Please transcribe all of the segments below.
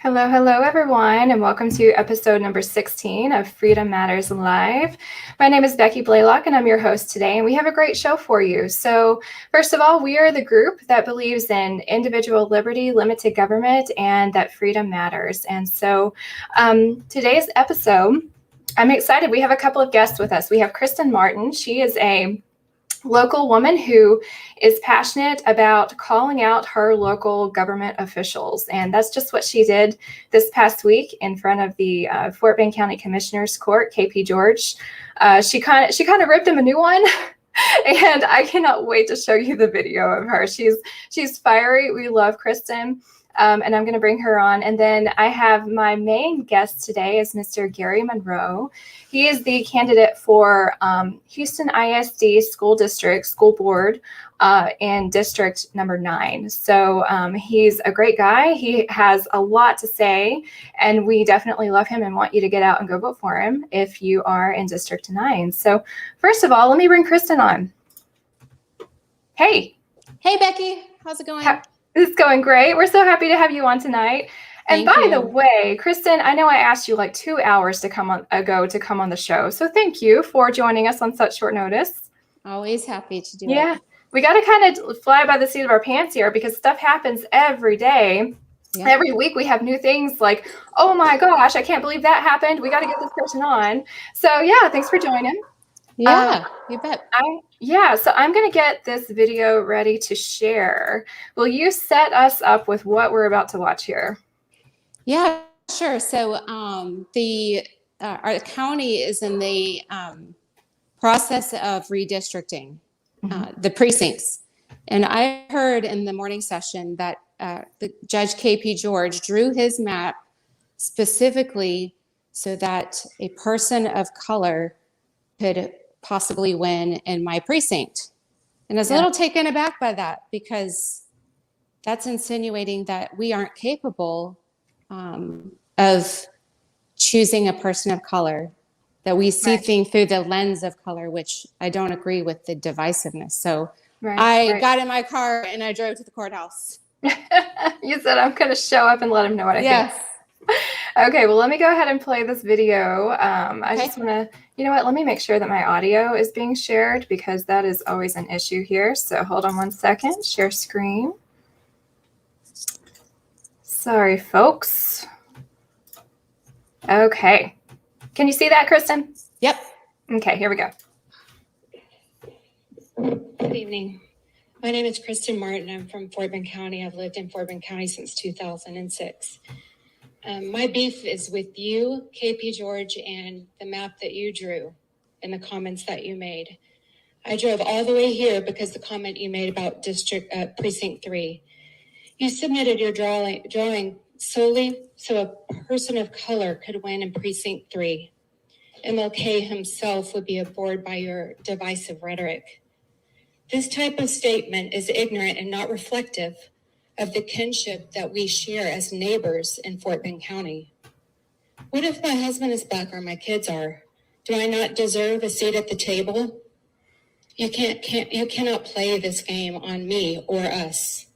Hello, hello, everyone, and welcome to episode number 16 of Freedom Matters Live. My name is Becky Blaylock, and I'm your host today, and we have a great show for you. So, first of all, we are the group that believes in individual liberty, limited government, and that freedom matters. And so, today's episode, I'm excited. We have a couple of guests with us. We have Kristin Martin. She is a local woman who is passionate about calling out her local government officials. And that's just what she did this past week in front of the Fort Bend County Commissioner's Court, KP George. She kind of ripped him a new one. And I cannot wait to show you the video of her. She's fiery. We love Kristin. And I'm going to bring her on. And then I have my main guest today is Mr. Gerry Monroe. He is the candidate for Houston HISD School Board in District number 9. So he's a great guy. He has a lot to say, and we definitely love him and want you to get out and go vote for him if you are in District 9. So first of all, let me bring Kristin on. Hey. Hey, Becky. How's it going? It's going great. We're so happy to have you on tonight. And by the way, Kristin, I know I asked you like 2 hours to come on the show. So thank you for joining us on such short notice. Always happy to do it. Yeah, we got to kind of fly by the seat of our pants here because stuff happens every day. Yeah. Every week we have new things like, oh my gosh, I can't believe that happened. We got to get this person on. So yeah, thanks for joining. Yeah, you bet. So I'm going to get this video ready to share. Will you set us up with what we're about to watch here? Yeah, sure. So our county is in the process of redistricting the precincts. And I heard in the morning session that the Judge KP George drew his map specifically so that a person of color could possibly win in my precinct. And I was a little taken aback by that because that's insinuating that we aren't capable of choosing a person of color, that we see things through the lens of color, which I don't agree with the divisiveness. So I got in my car and I drove to the courthouse. You said I'm going to show up and let him know what I think. Okay, well, let me go ahead and play this video. I just want to, let me make sure that my audio is being shared because that is always an issue here. So hold on one second, share screen. Sorry, folks. Okay. Can you see that, Kristin? Yep. Okay, here we go. Good evening. My name is Kristin Martin. I'm from Fort Bend County. I've lived in Fort Bend County since 2006. My beef is with you, KP George, and the map that you drew and the comments that you made. I drove all the way here because the comment you made about Precinct 3. You submitted your drawing solely so a person of color could win in Precinct 3. MLK himself would be abhorred by your divisive rhetoric. This type of statement is ignorant and not reflective of the kinship that we share as neighbors in Fort Bend County. What if my husband is black or my kids are? Do I not deserve a seat at the table? You cannot play this game on me or us.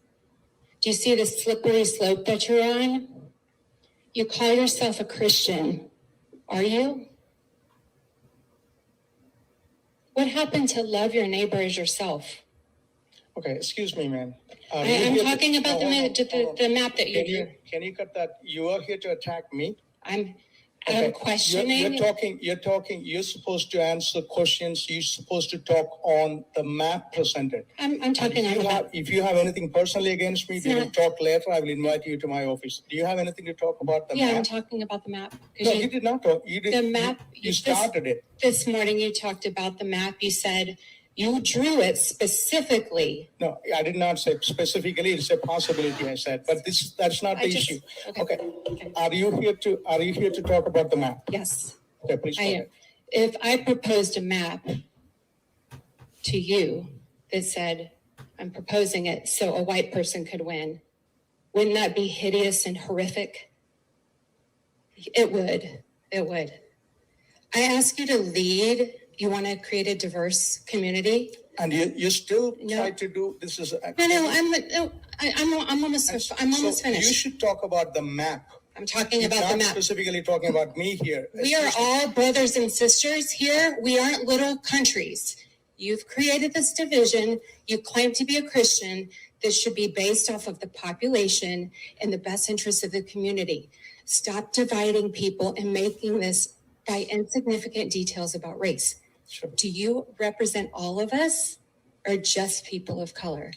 Do you see the slippery slope that you're on? You call yourself a Christian. Are you? What happened to love your neighbor as yourself? Okay, excuse me, ma'am. I'm talking about the map that you drew. Can you cut that? You are here to attack me? I'm questioning. You're talking. You're supposed to answer questions. You're supposed to talk on the map presented. I'm talking on the map. If you have anything personally against me, we will talk later. I will invite you to my office. Do you have anything to talk about the map? Yeah, I'm talking about the map. No, you did not talk. You did. The map. You started it. This morning you talked about the map. You said you drew it specifically. No, I did not say specifically. It's a possibility, I said. But that's not the issue. Okay. Are you here to talk about the map? Yes. Okay, please go ahead. If I proposed a map to you that said, I'm proposing it so a white person could win, wouldn't that be hideous and horrific? It would. It would. I ask you to lead. You want to create a diverse community, and you still try to do this. I'm almost finished. You should talk about the map. I'm talking You're about the not map. specifically talking about me here. We are all brothers and sisters here. We aren't little countries. You've created this division. You claim to be a Christian. This should be based off of the population and the best interests of the community. Stop dividing people and making this by insignificant details about race. Sure. Do you represent all of us or just people of color?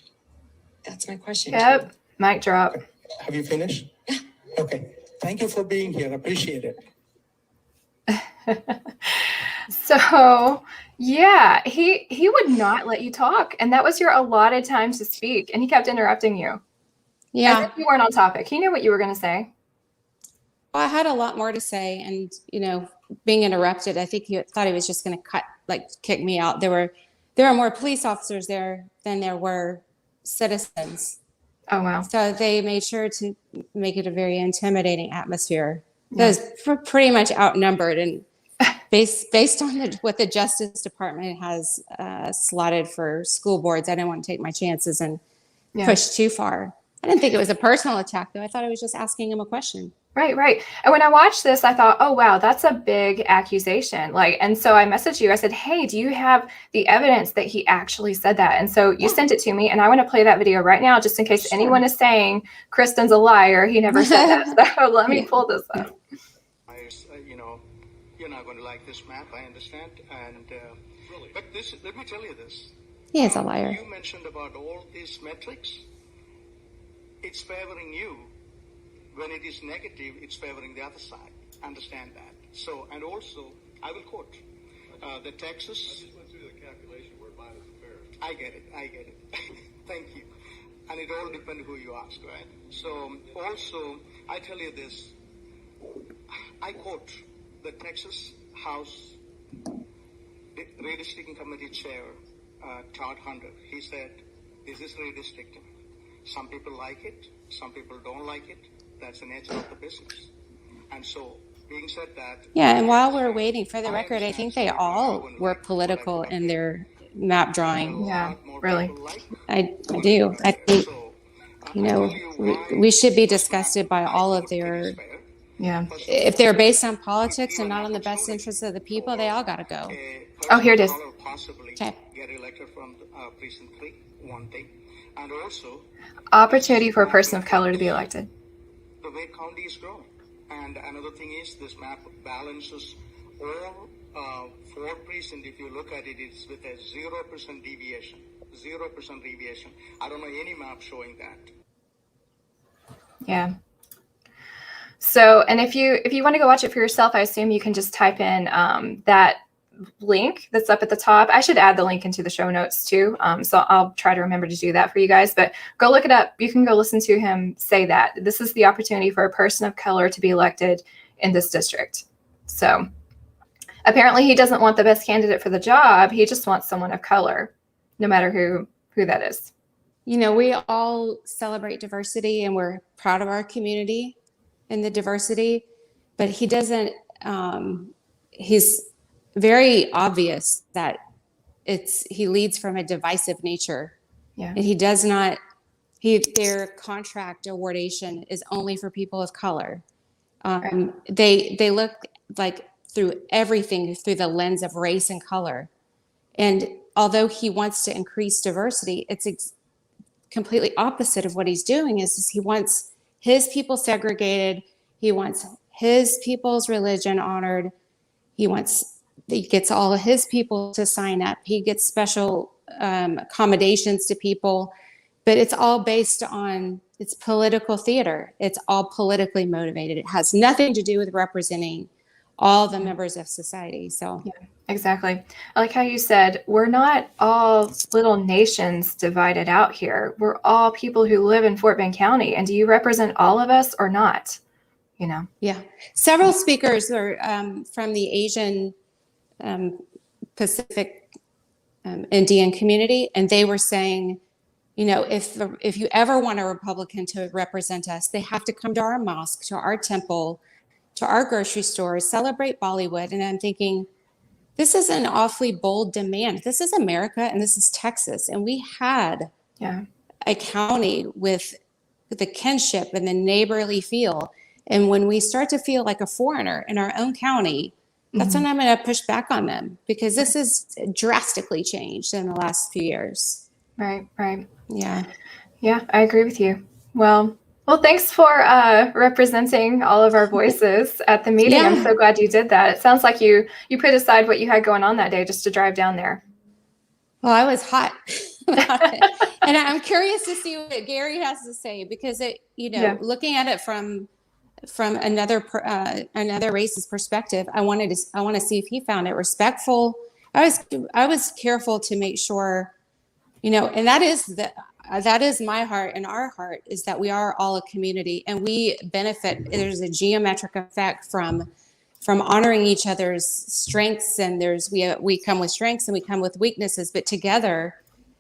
That's my question. Yep. Mic drop. Have you finished? Yeah. Okay. Thank you for being here. Appreciate it. So yeah, he would not let you talk, and that was your allotted time to speak, and he kept interrupting you. As Yeah. if you weren't on topic. He knew what you were going to say. Well, I had a lot more to say, and being interrupted, I think he thought he was just going to kick me out. There were more police officers there than there were citizens, Oh wow. so they made sure to make it a very intimidating atmosphere. It was pretty much outnumbered, and based on what the Justice Department has slotted for school boards, I didn't want to take my chances and push too far. I didn't think it was a personal attack, though. I thought I was just asking him a question. Right. And when I watched this, I thought, oh, wow, that's a big accusation. And so I messaged you. I said, hey, do you have the evidence that he actually said that? And so you sent it to me, and I want to play that video right now, just in case anyone is saying Kristin's a liar. He never said that. So let me pull this up. You're not going to like this map, I understand. And but let me tell you this. He is a liar. You mentioned about all these metrics. It's favoring you. When it is negative, it's favoring the other side. Understand that. So, and also, I will quote the Texas. I just went through the calculation where mine is fair. I get it. Thank you. And it all depends who you ask, right? So, also, I tell you this. I quote the Texas House Redistricting Committee Chair, Todd Hunter. He said, this is redistricting. Some people like it. Some people don't like it. That's the nature of the business. And so, being said that... Yeah, and while we're waiting for the record, I think they all were political in their map drawing. Yeah, really. I do. I think, we should be disgusted by all of their... Yeah. If they're based on politics and not on the best interests of the people, they all got to go. Oh, here it is. Okay. Get elected from precinct 3, one thing. And also... Opportunity for a person of color to be elected. The way county is growing. And another thing is this map balances all 4 precincts. If you look at it, it's with a 0% deviation. 0% deviation. I don't know any map showing that. Yeah. So, and if you want to go watch it for yourself, I assume you can just type in that link that's up at the top. I should add the link into the show notes too. So I'll try to remember to do that for you guys, but go look it up. You can go listen to him say that this is the opportunity for a person of color to be elected in this district. So apparently he doesn't want the best candidate for the job. He just wants someone of color, no matter who that is. We all celebrate diversity, and we're proud of our community and the diversity, but he doesn't, he's very obvious that he leads from a divisive nature. Yeah. And he does not, their contract awardation is only for people of color. Right. They look like through everything through the lens of race and color. And although he wants to increase diversity, it's completely opposite of what he's doing. Is he wants his people segregated. He wants his people's religion honored. He gets all of his people to sign up. He gets special accommodations to people, but it's all based on, it's political theater. It's all politically motivated. It has nothing to do with representing all the members of society. So yeah, exactly. I like how you said, we're not all little nations divided out here. We're all people who live in Fort Bend County. And do you represent all of us or not? Yeah. Several speakers are from the Asian Pacific Indian community, and they were saying, if you ever want a Republican to represent us, they have to come to our mosque, to our temple, to our grocery store, celebrate Bollywood. And I'm thinking, this is an awfully bold demand. This is America, and this is Texas, and we had a county with the kinship and the neighborly feel. And when we start to feel like a foreigner in our own county, that's when I'm going to push back on them, because this has drastically changed in the last few years. Right. Yeah. Yeah, I agree with you. Well, thanks for representing all of our voices at the meeting. Yeah. I'm so glad you did that. It sounds like you put aside what you had going on that day just to drive down there. Well, I was hot about it. And I'm curious to see what Gerry has to say, because looking at it from another race's perspective, I want to see if he found it respectful. I was careful to make sure, and that is my heart, and our heart is that we are all a community and we benefit. There's a geometric effect from honoring each other's strengths, and we come with strengths and we come with weaknesses, but together,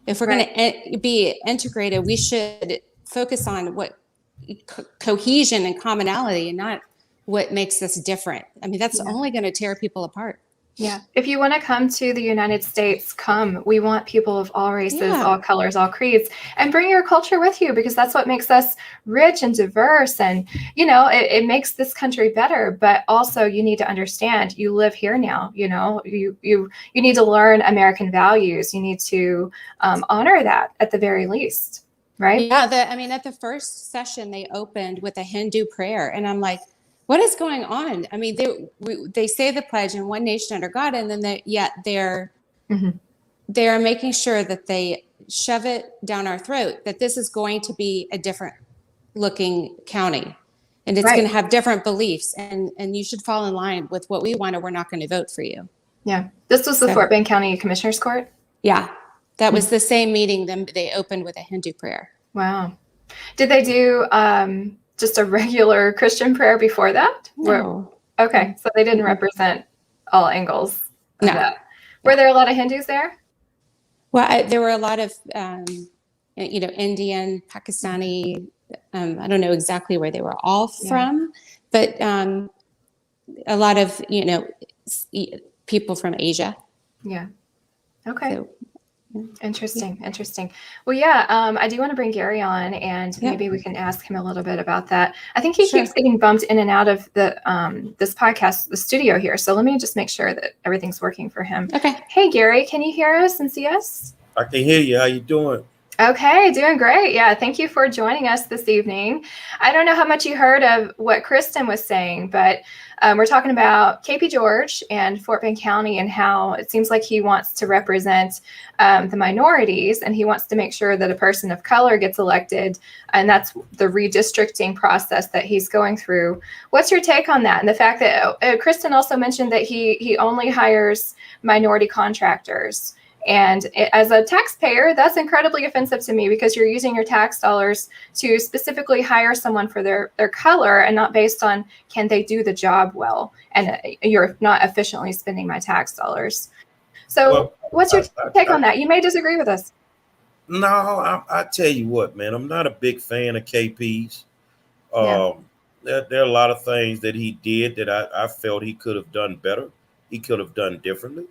if we're going to be integrated, we should focus on what cohesion and commonality, and not what makes us different. I mean, that's only going to tear people apart. Yeah. If you want to come to the United States, come. We want people of all races, all colors, all creeds, and bring your culture with you, because that's what makes us rich and diverse. And, it makes this country better. But also, you need to understand, you live here now. You need to learn American values. You need to honor that at the very least. Right. Yeah. At the first session, they opened with a Hindu prayer, and I'm like, what is going on? I mean, they say the pledge in one nation under God, and then they're making sure that they shove it down our throat that this is going to be a different looking county, and it's going to have different beliefs, and you should fall in line with what we want, or we're not going to vote for you. Yeah. This was the Fort Bend County Commissioner's Court. Yeah. That was the same meeting. They opened with a Hindu prayer. Wow. Did they do just a regular Christian prayer before that? No. Okay. So they didn't represent all angles of No. that. Were there a lot of Hindus there? Well, there were a lot of, Indian, Pakistani. I don't know exactly where they were all from, but a lot of, people from Asia. Yeah. Okay. So, Interesting. Well, yeah, I do want to bring Gerry on, and maybe we can ask him a little bit about that. I think he keeps getting bumped in and out of the this podcast, the studio here. So let me just make sure that everything's working for him. Okay. Hey, Gerry, can you hear us and see us? I can hear you. How you doing? Okay, doing great. Yeah, thank you for joining us this evening. I don't know how much you heard of what Kristin was saying, but we're talking about KP George and Fort Bend County, and how it seems like he wants to represent the minorities, and he wants to make sure that a person of color gets elected, and that's the redistricting process that he's going through. What's your take on that? And the fact that Kristin also mentioned that he only hires minority contractors. And as a taxpayer, that's incredibly offensive to me, because you're using your tax dollars to specifically hire someone for their color, and not based on can they do the job well. And you're not efficiently spending my tax dollars. So what's your take on that? You may disagree with us. No, I tell you what, man, I'm not a big fan of KP's. There are a lot of things that he did that I felt he could have done better. He could have done differently.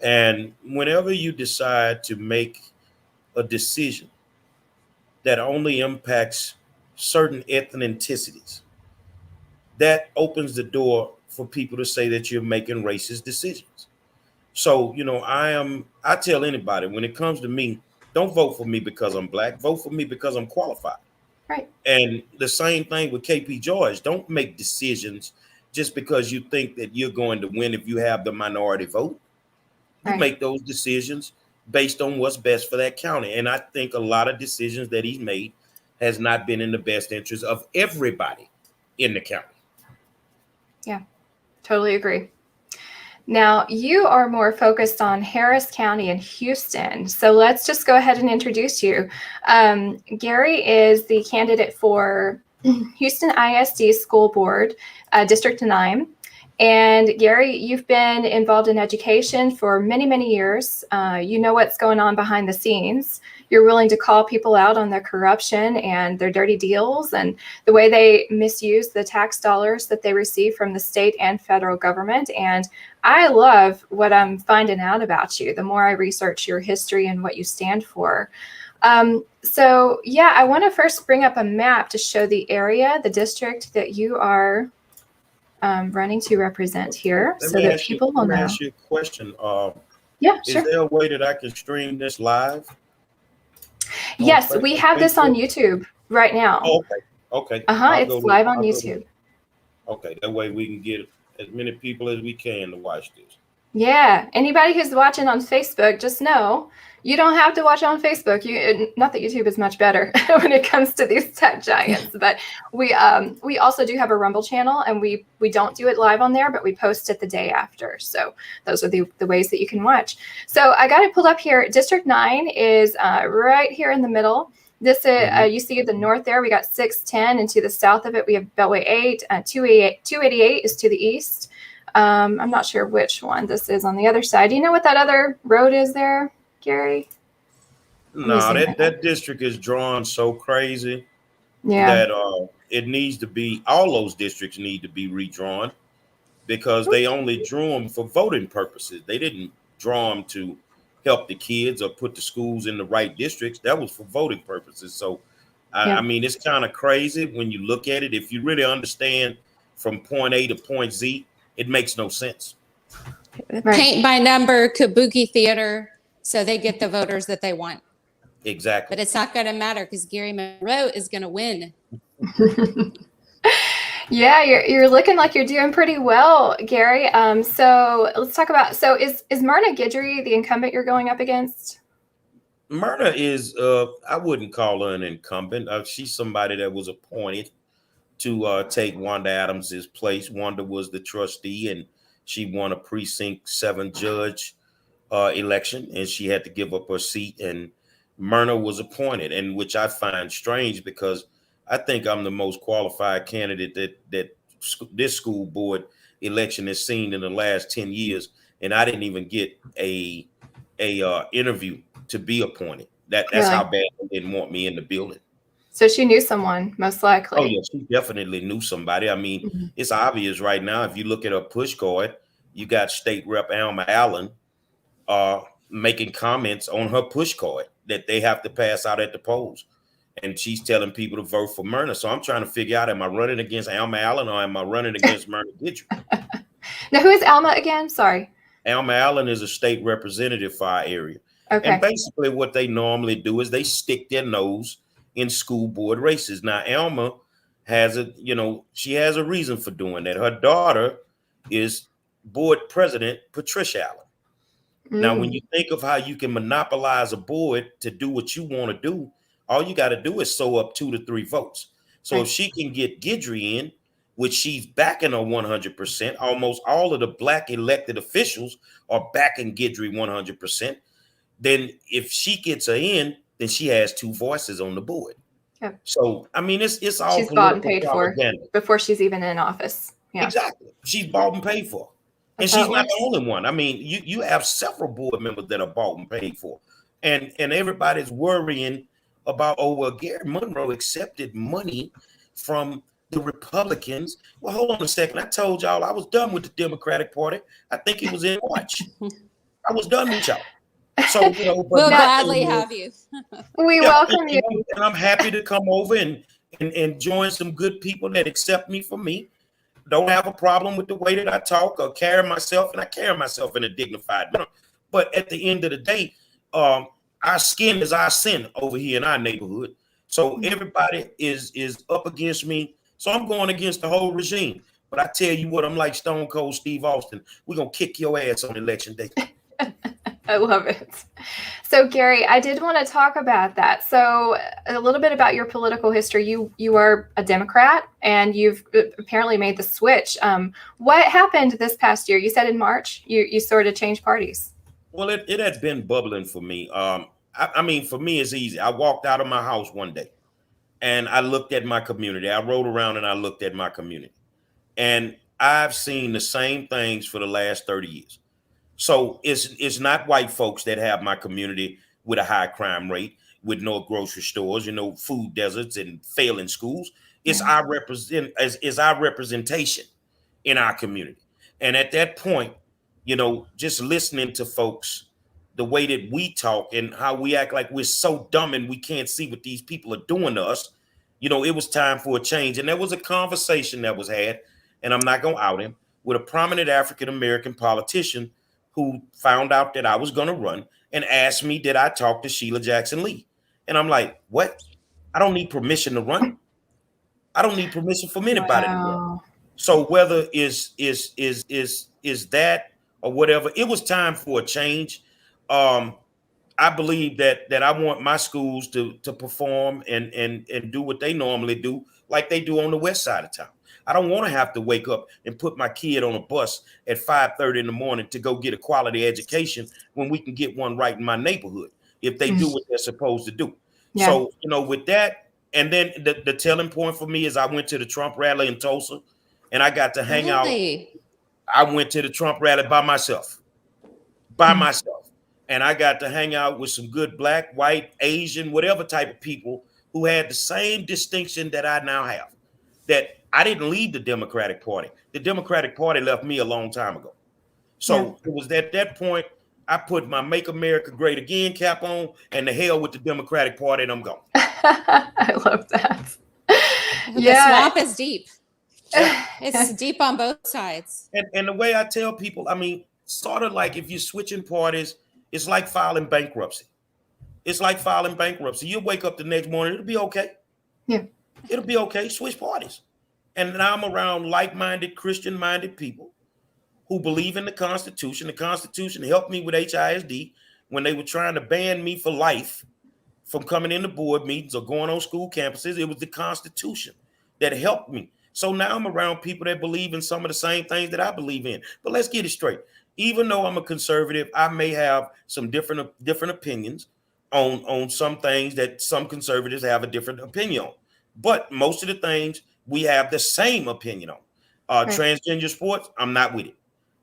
And whenever you decide to make a decision that only impacts certain ethnicities, that opens the door for people to say that you're making racist decisions. So, I tell anybody, when it comes to me, don't vote for me because I'm black. Vote for me because I'm qualified. Right. And the same thing with KP George. Don't make decisions just because you think that you're going to win if you have the minority vote. You make those decisions based on what's best for that county. And I think a lot of decisions that he's made has not been in the best interest of everybody in the county. Yeah, totally agree. Now, you are more focused on Harris County and Houston. So let's just go ahead and introduce you. Gerry is the candidate for Houston ISD School Board, District 9. And Gerry, you've been involved in education for many, many years. You know what's going on behind the scenes. You're willing to call people out on their corruption and their dirty deals and the way they misuse the tax dollars that they receive from the state and federal government. And I love what I'm finding out about you the more I research your history and what you stand for. So yeah, I want to first bring up a map to show the area, the district that you are running to represent here, so that people will know. Let me ask you a question. Yeah, Is sure. there a way that I can stream this live? Yes, we have this on YouTube right now. Oh, okay. Okay. It's live on YouTube. Okay, that way we can get as many people as we can to watch this. Yeah, anybody who's watching on Facebook, just know you don't have to watch on Facebook. Not that YouTube is much better when it comes to these tech giants, but we also do have a Rumble channel, and we don't do it live on there, but we post it the day after. So those are the ways that you can watch. So I got it pulled up here. District 9 is right here in the middle. This is you see the north there. We got 610, and to the south of it we have Beltway 8. 288 is to the east. I'm not sure which one this is on the other side. Do you know what that other road is there, Gerry? No, that district is drawn so crazy that it needs to be, all those districts need to be redrawn, because they only drew them for voting purposes. They didn't draw them to help the kids or put the schools in the right districts. That was for voting purposes. So, I mean, it's kind of crazy when you look at it. If you really understand from point A to point Z, it makes no sense. Right. Paint by number, kabuki theater, so they get the voters that they want. Exactly. But it's not going to matter because Gerry Monroe is going to win. Yeah, you're looking like you're doing pretty well, Gerry. So let's talk about, so is Myrna Guidry the incumbent you're going up against? Myrna is, I wouldn't call her an incumbent. She's somebody that was appointed to take Wanda Adams's place. Wanda was the trustee, and she won a precinct 7 judge election, and she had to give up her seat. And Myrna was appointed, and which I find strange, because I think I'm the most qualified candidate that this school board election has seen in the last 10 years, and I didn't even get a interview to be appointed. That's Really? how bad they didn't want me in the building. So she knew someone, most likely. Oh yeah, she definitely knew somebody. I mean, it's obvious right now. If you look at her push card, you got State Rep Alma Allen making comments on her push card that they have to pass out at the polls. And she's telling people to vote for Myrna. So I'm trying to figure out, am I running against Alma Allen or am I running against Myrna Guidry? Now, who is Alma again? Sorry. Alma Allen is a state representative for our area. Okay. And basically what they normally do is they stick their nose in school board races. Now, Alma has she has a reason for doing that. Her daughter is board president, Patricia Allen. Now, when you think of how you can monopolize a board to do what you want to do, all you got to do is sew up 2 to 3 votes. So if she can get Guidry in, which she's backing her 100%, almost all of the Black elected officials are backing Guidry 100%. Then if she gets her in, then she has 2 voices on the board. Yep. So, I mean, it's all she's bought and paid propaganda for before she's even in office. Yeah. Exactly. She's bought and paid for. And she's not the only one. I mean, you have several board members that are bought and paid for. And everybody's worrying about, oh, well, Gerry Monroe accepted money from the Republicans. Well, hold on a second. I told y'all I was done with the Democratic Party. I think it was in March. I was done with y'all. So, we'll gladly have you. We welcome you. And I'm happy to come over and join some good people that accept me for me. Don't have a problem with the way that I talk or carry myself, and I carry myself in a dignified manner. But at the end of the day, our skin is our sin over here in our neighborhood. So everybody is up against me. So I'm going against the whole regime. But I tell you what, I'm like Stone Cold Steve Austin. We're going to kick your ass on election day. I love it. So, Gerry, I did want to talk about that. So a little bit about your political history. You are a Democrat, and you've apparently made the switch. What happened this past year? You said in March you sort of changed parties. Well, it had been bubbling for me. I mean, for me, it's easy. I walked out of my house one day, and I looked at my community. I rode around and I looked at my community. And I've seen the same things for the last 30 years. So it's not white folks that have my community with a high crime rate, with no grocery stores, food deserts and failing schools. It's our representation in our community. And at that point, just listening to folks the way that we talk and how we act like we're so dumb and we can't see what these people are doing to us, it was time for a change. And there was a conversation that was had, and I'm not going to out him, with a prominent African-American politician who found out that I was going to run and asked me, did I talk to Sheila Jackson Lee? And I'm like, what? I don't need permission to run. I don't need permission from anybody to run. So whether is that or whatever, it was time for a change. I believe that I want my schools to perform and do what they normally do, like they do on the west side of town. I don't want to have to wake up and put my kid on a bus at 5:30 in the morning to go get a quality education when we can get one right in my neighborhood if they do what they're supposed to do. Yeah. So, with that, and then the telling point for me is I went to the Trump rally in Tulsa, and I got to hang out. I went to the Trump rally by myself. And I got to hang out with some good black, white, Asian, whatever type of people who had the same distinction that I now have. That I didn't leave the Democratic Party. The Democratic Party left me a long time ago. So it was at that point I put my Make America Great Again cap on, and the hell with the Democratic Party, and I'm gone. I love that. The swamp is deep. It's deep on both sides. And the way I tell people, I mean, sort of like if you're switching parties, it's like filing bankruptcy. You'll wake up the next morning, it'll be okay. Yeah. It'll be okay. Switch parties. And now I'm around like-minded, Christian-minded people who believe in the Constitution. The Constitution helped me with HISD when they were trying to ban me for life from coming into board meetings or going on school campuses. It was the Constitution that helped me. So now I'm around people that believe in some of the same things that I believe in. But let's get it straight. Even though I'm a conservative, I may have some different opinions on some things that some conservatives have a different opinion on. But most of the things we have the same opinion on. Transgender sports, I'm not with it.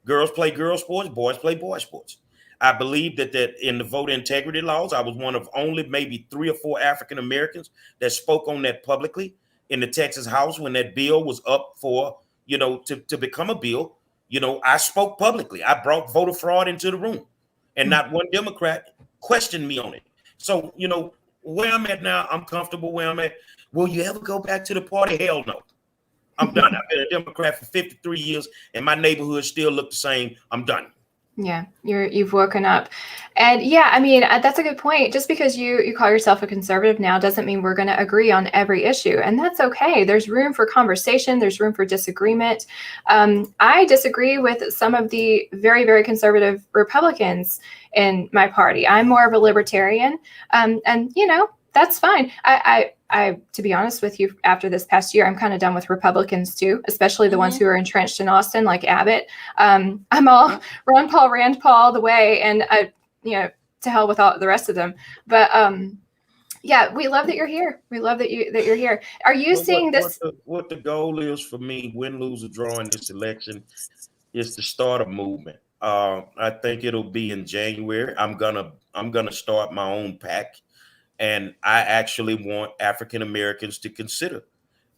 Girls play girl sports, boys play boy sports. I believe that in the voter integrity laws, I was one of only maybe 3 or 4 African Americans that spoke on that publicly in the Texas House when that bill was up for, to become a bill. I spoke publicly. I brought voter fraud into the room, and not one Democrat questioned me on it. So, where I'm at now, I'm comfortable where I'm at. Will you ever go back to the party? Hell no. I'm done. I've been a Democrat for 53 years, and my neighborhood still look the same. I'm done. Yeah, you've woken up. And yeah, I mean, that's a good point. Just because you call yourself a conservative now doesn't mean we're going to agree on every issue. And that's okay. There's room for conversation. There's room for disagreement. I disagree with some of the very, very conservative Republicans in my party. I'm more of a libertarian. And, that's fine. I, to be honest with you, after this past year, I'm kind of done with Republicans too, especially the ones who are entrenched in Austin, like Abbott. I'm all Ron Paul, Rand Paul the way, and to hell with all the rest of them. But yeah, we love that you're here. We love that you're here. Are you seeing this? What the goal is for me, win, lose, or draw in this election, is to start a movement. I think it'll be in January. I'm gonna start my own PAC. And I actually want African Americans to consider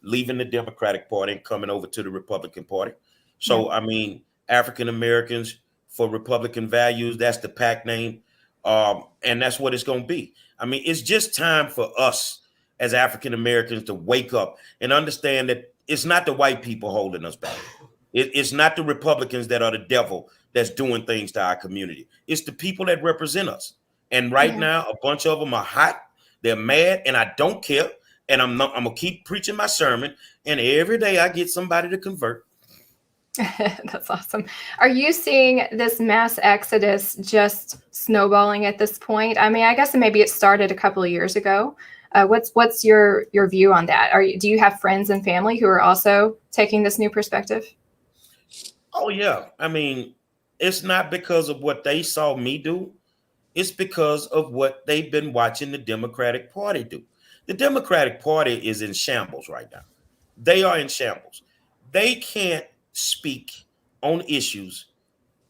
leaving the Democratic Party and coming over to the Republican Party. So, I mean, African Americans for Republican Values, that's the PAC name. And that's what it's going to be. I mean, it's just time for us as African Americans to wake up and understand that it's not the white people holding us back. It's not the Republicans that are the devil that's doing things to our community. It's the people that represent us. And right now, a bunch of them are hot. They're mad, and I don't care. And I'm gonna keep preaching my sermon. And every day I get somebody to convert. That's awesome. Are you seeing this mass exodus just snowballing at this point? I mean, I guess maybe it started a couple of years ago. What's your view on that? Do you have friends and family who are also taking this new perspective? Oh yeah. I mean, it's not because of what they saw me do. It's because of what they've been watching the Democratic Party do. The Democratic Party is in shambles right now. They are in shambles. They can't speak on issues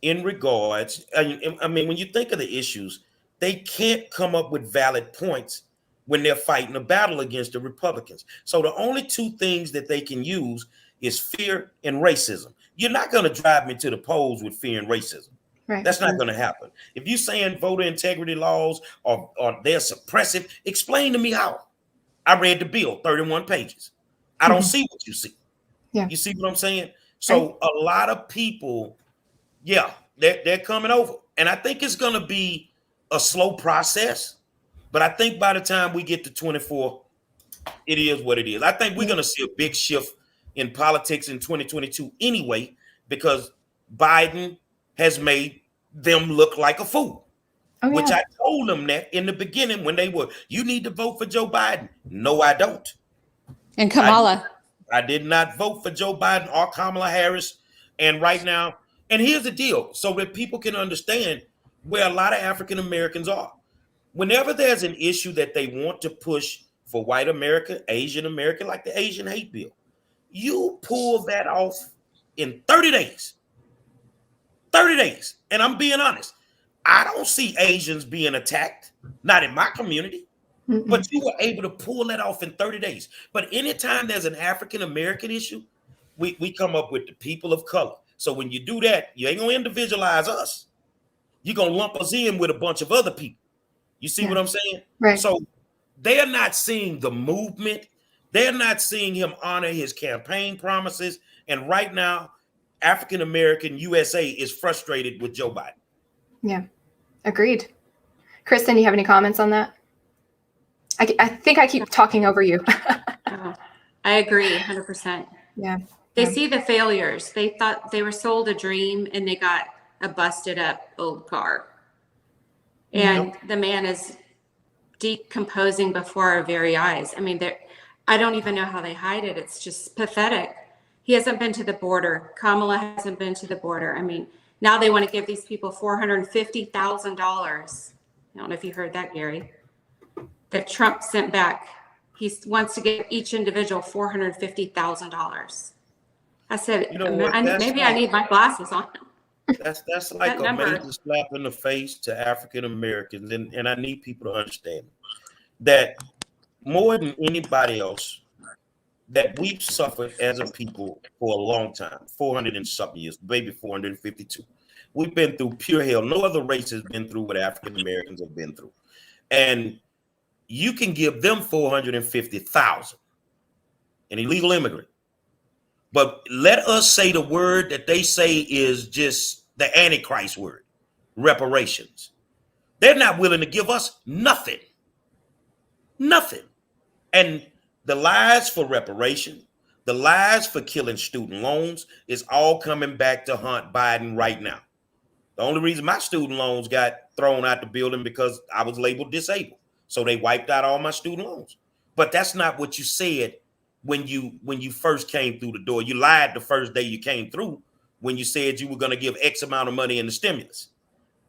in regards. I mean, when you think of the issues, they can't come up with valid points when they're fighting a battle against the Republicans. So the only 2 things that they can use is fear and racism. You're not going to drive me to the polls with fear and racism. Right. That's not going to happen. If you're saying voter integrity laws or they're suppressive, explain to me how. I read the bill, 31 pages. I don't see what you see. Yeah. You see what I'm saying? So a lot of people, yeah, they're coming over. And I think it's going to be a slow process. But I think by the time we get to 24, it is what it is. I think we're going to see a big shift in politics in 2022 anyway, because Biden has made them look like a fool. Oh, Which yeah. I told them that in the beginning when they were, you need to vote for Joe Biden. No, I don't. And Kamala. I did not vote for Joe Biden or Kamala Harris. And right now, and here's the deal, so that people can understand where a lot of African Americans are. Whenever there's an issue that they want to push for white America, Asian America, like the Asian hate bill, you pull that off in 30 days. 30 days. And I'm being honest. I don't see Asians being attacked, not in my community, but you were able to pull that off in 30 days. But anytime there's an African-American issue, we come up with the people of color. So when you do that, you ain't going to individualize us. You're going to lump us in with a bunch of other people. You see what I'm saying? Right. So they're not seeing the movement. They're not seeing him honor his campaign promises. And right now, African-American USA is frustrated with Joe Biden. Yeah, agreed. Kristin, you have any comments on that? I think I keep talking over you. I agree 100%. Yeah. They see the failures. They thought they were sold a dream and they got a busted up old car. And the man is decomposing before our very eyes. I mean, I don't even know how they hide it. It's just pathetic. He hasn't been to the border. Kamala hasn't been to the border. I mean, now they want to give these people $450,000. I don't know if you heard that, Gary, that Trump sent back. He wants to give each individual $450,000. I said, maybe I need my glasses on. That's like a major slap in the face to African Americans. And I need people to understand that more than anybody else, that we've suffered as a people for a long time, 400 and something years, maybe 452. We've been through pure hell. No other race has been through what African Americans have been through. And you can give them 450,000, an illegal immigrant. But let us say the word that they say is just the Antichrist word, reparations. They're not willing to give us nothing. Nothing. And the lies for reparation, the lies for killing student loans is all coming back to haunt Biden right now. The only reason my student loans got thrown out the building because I was labeled disabled. So they wiped out all my student loans. But that's not what you said when you first came through the door. You lied the first day you came through when you said you were going to give X amount of money in the stimulus.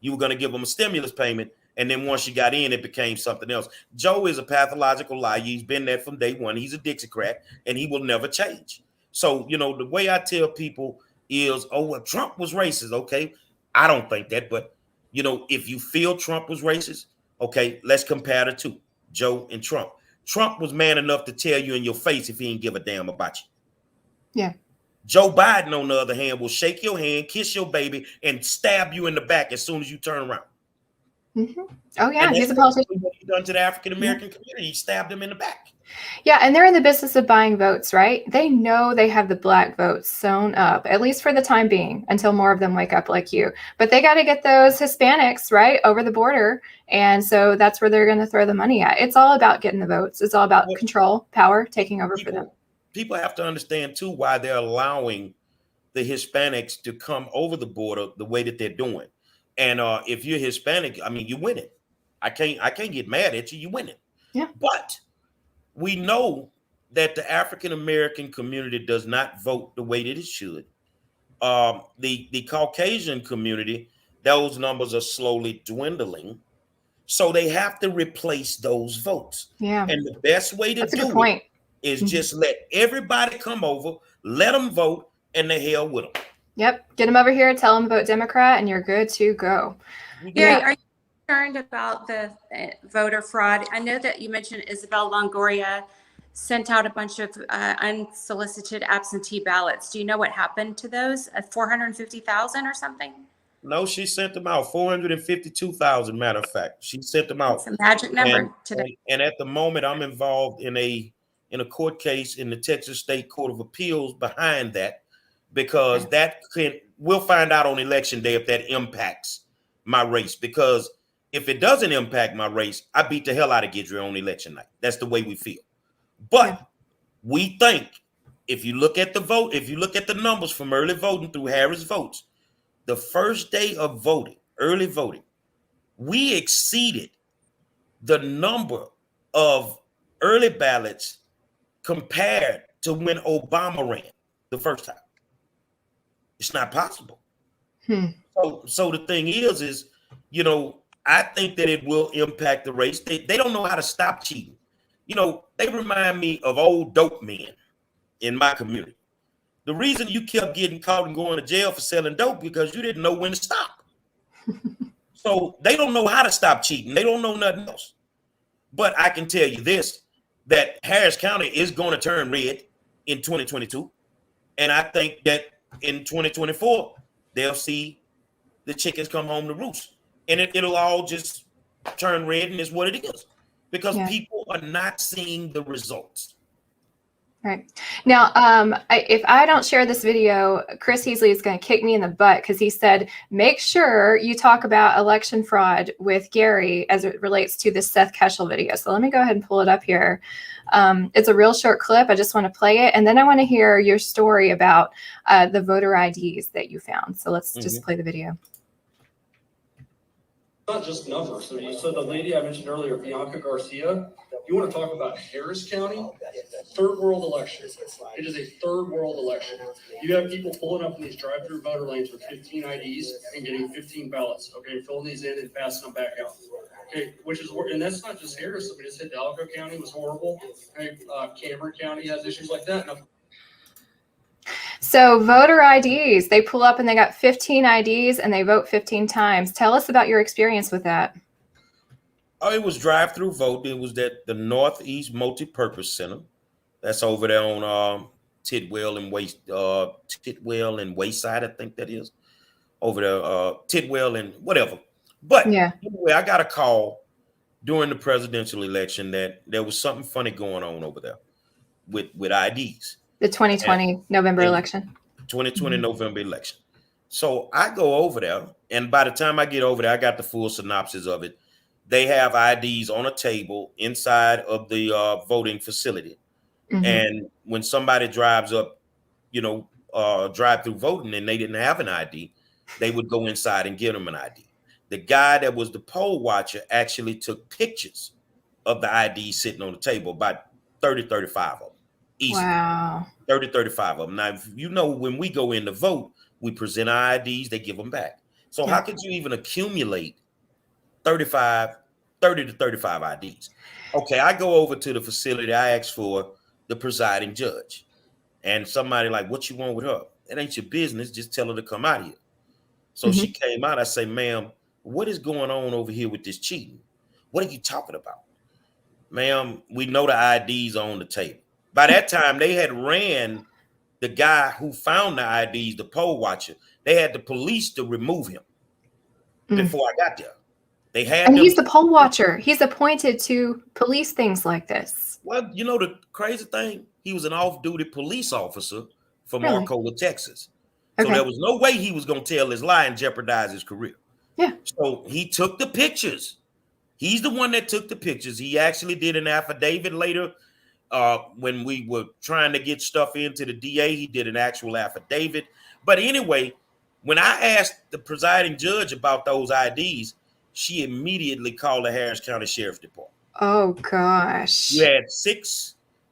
You were going to give them a stimulus payment. And then once you got in, it became something else. Joe is a pathological liar. He's been there from day one. He's a Dixiecrat, and he will never change. So, the way I tell people is, oh, well, Trump was racist. Okay, I don't think that. But, if you feel Trump was racist, okay, let's compare the two, Joe and Trump. Trump was man enough to tell you in your face if he didn't give a damn about you. Yeah. Joe Biden, on the other hand, will shake your hand, kiss your baby, and stab you in the back as soon as you turn around. Mm-hmm. Oh, yeah, he's a politician. What he done to the African American community, he stabbed him in the back. Yeah, and they're in the business of buying votes, right? They know they have the black votes sewn up, at least for the time being, until more of them wake up like you. But they got to get those Hispanics, right, over the border. And so that's where they're going to throw the money at. It's all about getting the votes. It's all about control, power, taking over for them. People have to understand, too, why they're allowing the Hispanics to come over the border the way that they're doing. And if you're Hispanic, I mean, you win it. I can't get mad at you. You win it. Yeah. But we know that the African American community does not vote the way that it should. The Caucasian community, those numbers are slowly dwindling. So they have to replace those votes. Yeah. And the best way to do it is just let everybody come over, let them vote, and the hell with them. Yep. Get them over here, tell them vote Democrat, and you're good to go. Gary, are you concerned about the voter fraud? I know that you mentioned Isabel Longoria sent out a bunch of unsolicited absentee ballots. Do you know what happened to those? 450,000 or something? No, she sent them out. 452,000. Matter of fact, she sent them out. It's a magic number today. And at the moment, I'm involved in a court case in the Texas State Court of Appeals behind that, because we'll find out on election day if that impacts my race. Because if it doesn't impact my race, I beat the hell out of Gidry on election night. That's the way we feel. But we think, if you look at the vote, if you look at the numbers from early voting through Harris Votes, the first day of voting, early voting, we exceeded the number of early ballots compared to when Obama ran the first time. It's not possible. So the thing is, you know, I think that it will impact the race. They don't know how to stop cheating. You know, they remind me of old dope men in my community. The reason you kept getting caught and going to jail for selling dope because you didn't know when to stop. So they don't know how to stop cheating. They don't know nothing else. But I can tell you this, that Harris County is going to turn red in 2022. And I think that in 2024, they'll see the chickens come home to roost. And it'll all just turn red, and it's what it is. Because people are not seeing the results. Right. Now, if I don't share this video, Chris Heasley is going to kick me in the butt, because he said, make sure you talk about election fraud with Gerry as it relates to the Seth Keshel video. So let me go ahead and pull it up here. It's a real short clip. I just want to play it. And then I want to hear your story about the voter IDs that you found. So let's just play the video. Not just numbers. So you said the lady I mentioned earlier, Bianca Garcia. You want to talk about Harris County? Third world election. It is a third world election. You have people pulling up in these drive-through voter lanes with 15 IDs and getting 15 ballots. Okay, filling these in and passing them back out. Okay, and that's not just Harris. I mean, it's Hidalgo County was horrible. Okay, Cameron County has issues like that. Now, so voter IDs, they pull up and they got 15 IDs and they vote 15 times. Tell us about your experience with that. Oh, it was drive-through vote. It was at the Northeast Multipurpose Center. That's over there on Tidwell and Wayside, I think that is. Over there, Tidwell and whatever. But anyway, I got a call during the presidential election that there was something funny going on over there with IDs. The 2020 November election. 2020 November election. So I go over there, and by the time I get over there, I got the full synopsis of it. They have IDs on a table inside of the voting facility. And when somebody drives up, you know, drive-through voting and they didn't have an ID, they would go inside and get them an ID. The guy that was the poll watcher actually took pictures of the ID sitting on the table, about 30, 35 of them. Easy. Wow. 30, 35 of them. Now, if you know, when we go in to vote, we present our IDs, they give them back. So how could you even accumulate 30 to 35 IDs? Okay, I go over to the facility. I ask for the presiding judge. And somebody like, what you want with her? It ain't your business. Just tell her to come out here. So she came out. I say, ma'am, what is going on over here with this cheating? What are you talking about? Ma'am, we know the IDs are on the table. By that time, they had ran the guy who found the IDs, the poll watcher. They had the police to remove him before I got there. They had, and he's the poll watcher. He's appointed to police things like this. Well, you know the crazy thing? He was an off-duty police officer from Arcola, Texas. So there was no way he was going to tell his lie and jeopardize his career. Yeah. So he took the pictures. He's the one that took the pictures. He actually did an affidavit later. When we were trying to get stuff into the DA, he did an actual affidavit. But anyway, when I asked the presiding judge about those IDs, she immediately called the Harris County Sheriff's Department. Oh, gosh. You had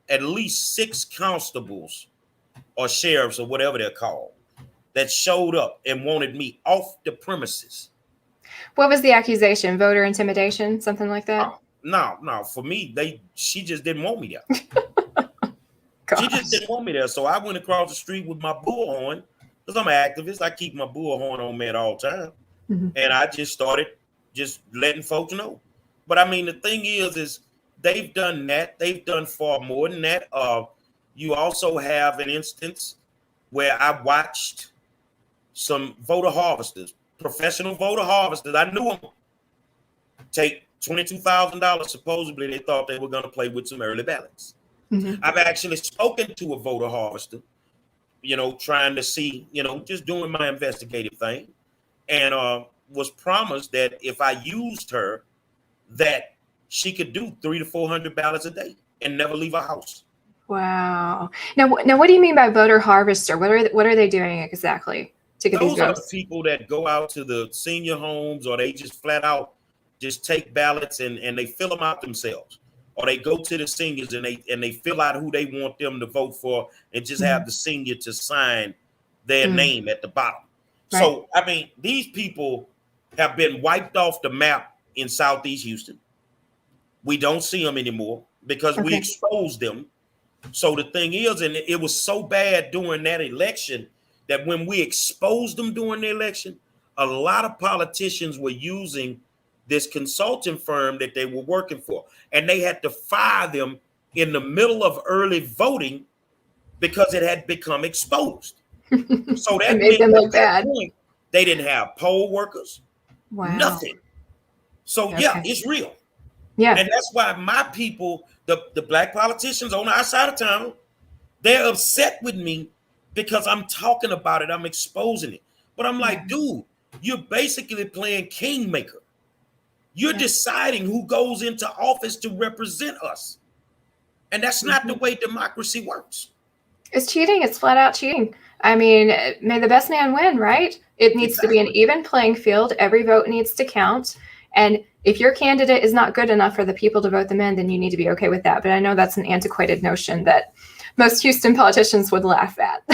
at least six constables or sheriffs or whatever they're called that showed up and wanted me off the premises. What was the accusation? Voter intimidation? Something like that? No. For me, she just didn't want me there. She just didn't want me there. So I went across the street with my bullhorn, because I'm an activist. I keep my bullhorn on me at all times. And I just started just letting folks know. But I mean, the thing is they've done that. They've done far more than that. You also have an instance where I watched some voter harvesters professional voter harvesters. I knew them. Take $22,000. Supposedly, they thought they were going to play with some early ballots. Mhm. I've actually spoken to a voter harvester, trying to see, just doing my investigative thing, and was promised that if I used her, that she could do 300 to 400 ballots a day and never leave a house. Wow. Now, what do you mean by voter harvester? What are they doing exactly to get these Those are the votes? people that go out to the senior homes, or they just flat out just take ballots and they fill them out themselves, or they go to the seniors and they fill out who they want them to vote for and just have the senior to sign their name at the bottom. Right. So, I mean, these people have been wiped off the map in Southeast Houston. We don't see them anymore because we exposed them. So the thing is, and it was so bad during that election that when we exposed them during the election, a lot of politicians were using this consulting firm that they were working for, and they had to fire them in the middle of early voting because it had become exposed. So that made them look bad. Point, they didn't have poll workers, nothing. So yeah, it's real. Yeah. And that's why my people, the black politicians on our side of town, they're upset with me because I'm talking about it. I'm exposing it. But I'm like, dude, you're basically playing kingmaker. You're deciding who goes into office to represent us. And that's not the way democracy works. It's cheating. It's flat out cheating. I mean, may the best man win, right? It needs to be an even playing field. Every vote needs to count. And if your candidate is not good enough for the people to vote them in, then you need to be okay with that. But I know that's an antiquated notion that most Houston politicians would laugh at.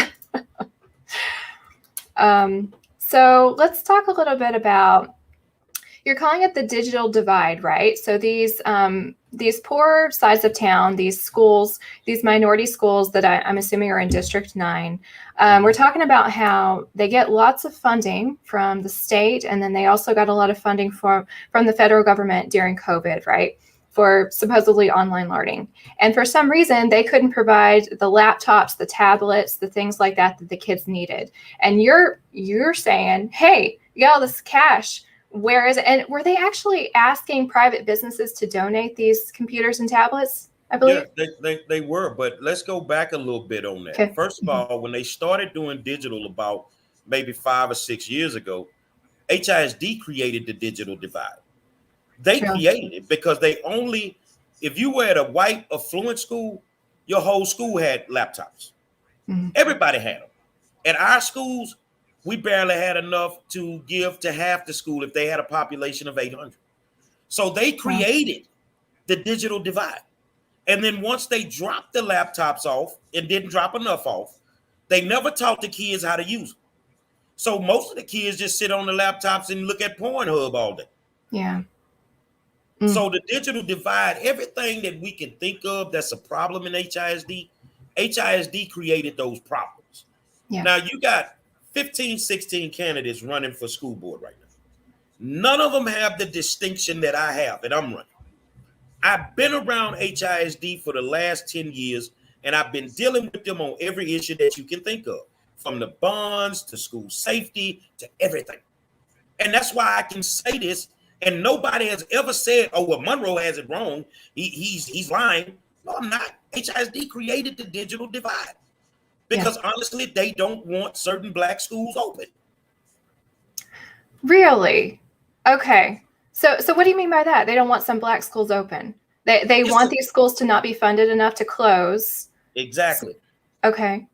So let's talk a little bit about, you're calling it the digital divide, right? So these poor sides of town, these schools, these minority schools that I'm assuming are in District 9, we're talking about how they get lots of funding from the state, and then they also got a lot of funding from the federal government during COVID, right? For supposedly online learning. And for some reason, they couldn't provide the laptops, the tablets, the things like that the kids needed. And you're saying, hey, you got all this cash. Where is it? And were they actually asking private businesses to donate these computers and tablets, I believe? Yeah, they were, but let's go back a little bit on that. Okay. First of all, when they started doing digital about maybe 5 or 6 years ago, HISD created the digital divide. They created it because if you were at a white affluent school, your whole school had laptops. Everybody had them. At our schools, we barely had enough to give to half the school if they had a population of 800. So they created the digital divide. And then once they dropped the laptops off and didn't drop enough off, they never taught the kids how to use them. So most of the kids just sit on the laptops and look at Pornhub all day. Yeah. So the digital divide, everything that we can think of that's a problem in HISD created those problems. Yeah. Now you got 15, 16 candidates running for school board right now. None of them have the distinction that I have, that I'm running. I've been around HISD for the last 10 years, and I've been dealing with them on every issue that you can think of, from the bonds to school safety to everything. And that's why I can say this, and nobody has ever said, oh, well, Monroe has it wrong. He's lying. No, I'm not. HISD created the digital divide. Because honestly, they don't want certain black schools open. Really? Okay. So what do you mean by that? They don't want some black schools open. They want these schools to not be funded enough to close. Exactly. Okay.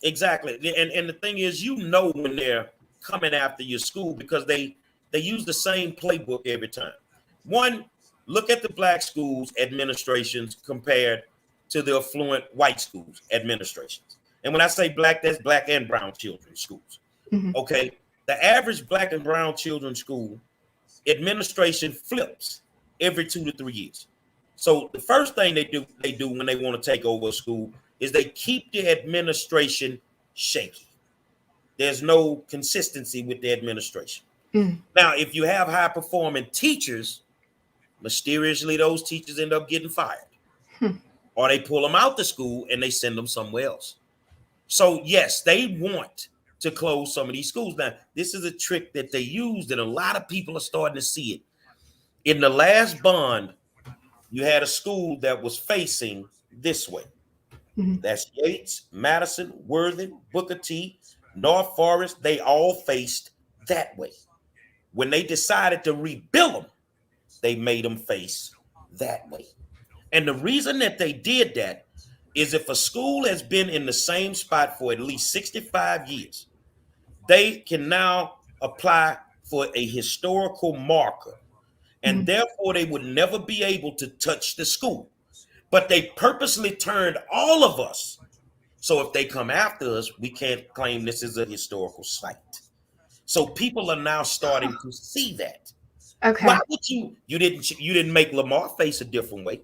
Exactly. And the thing is, when they're coming after your school because they use the same playbook every time. One, look at the black schools administrations compared to the affluent white schools administrations. And when I say black, that's black and brown children's schools. Okay. The average black and brown children's school administration flips every 2 to 3 years. So the first thing they do when they want to take over a school is they keep the administration shaky. There's no consistency with the administration. Now, if you have high performing teachers, mysteriously those teachers end up getting fired. Or they pull them out the school and they send them somewhere else. So yes, they want to close some of these schools. Now, this is a trick that they used, and a lot of people are starting to see it. In the last bond, you had a school that was facing this way. That's Yates, Madison, Worthing, Booker T, North Forest. They all faced that way. When they decided to rebuild them, they made them face that way. And the reason that they did that is if a school has been in the same spot for at least 65 years, they can now apply for a historical marker. And therefore, they would never be able to touch the school. But they purposely turned all of us. So if they come after us, we can't claim this is a historical site. So people are now starting to see that. Okay. Why would you didn't make Lamar face a different way.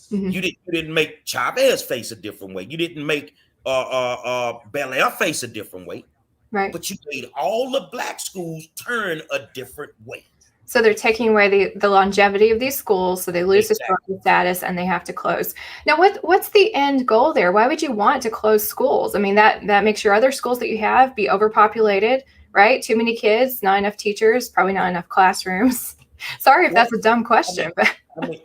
You didn't make Chavez face a different way. You didn't make Bel Air face a different way. Right. But you made all the black schools turn a different way. So they're taking away the longevity of these schools, so they lose historical status and they have to close. Now, what's the end goal there? Why would you want to close schools? I mean, that makes your other schools that you have be overpopulated, right? Too many kids, not enough teachers, probably not enough classrooms. Sorry if that's a dumb question, but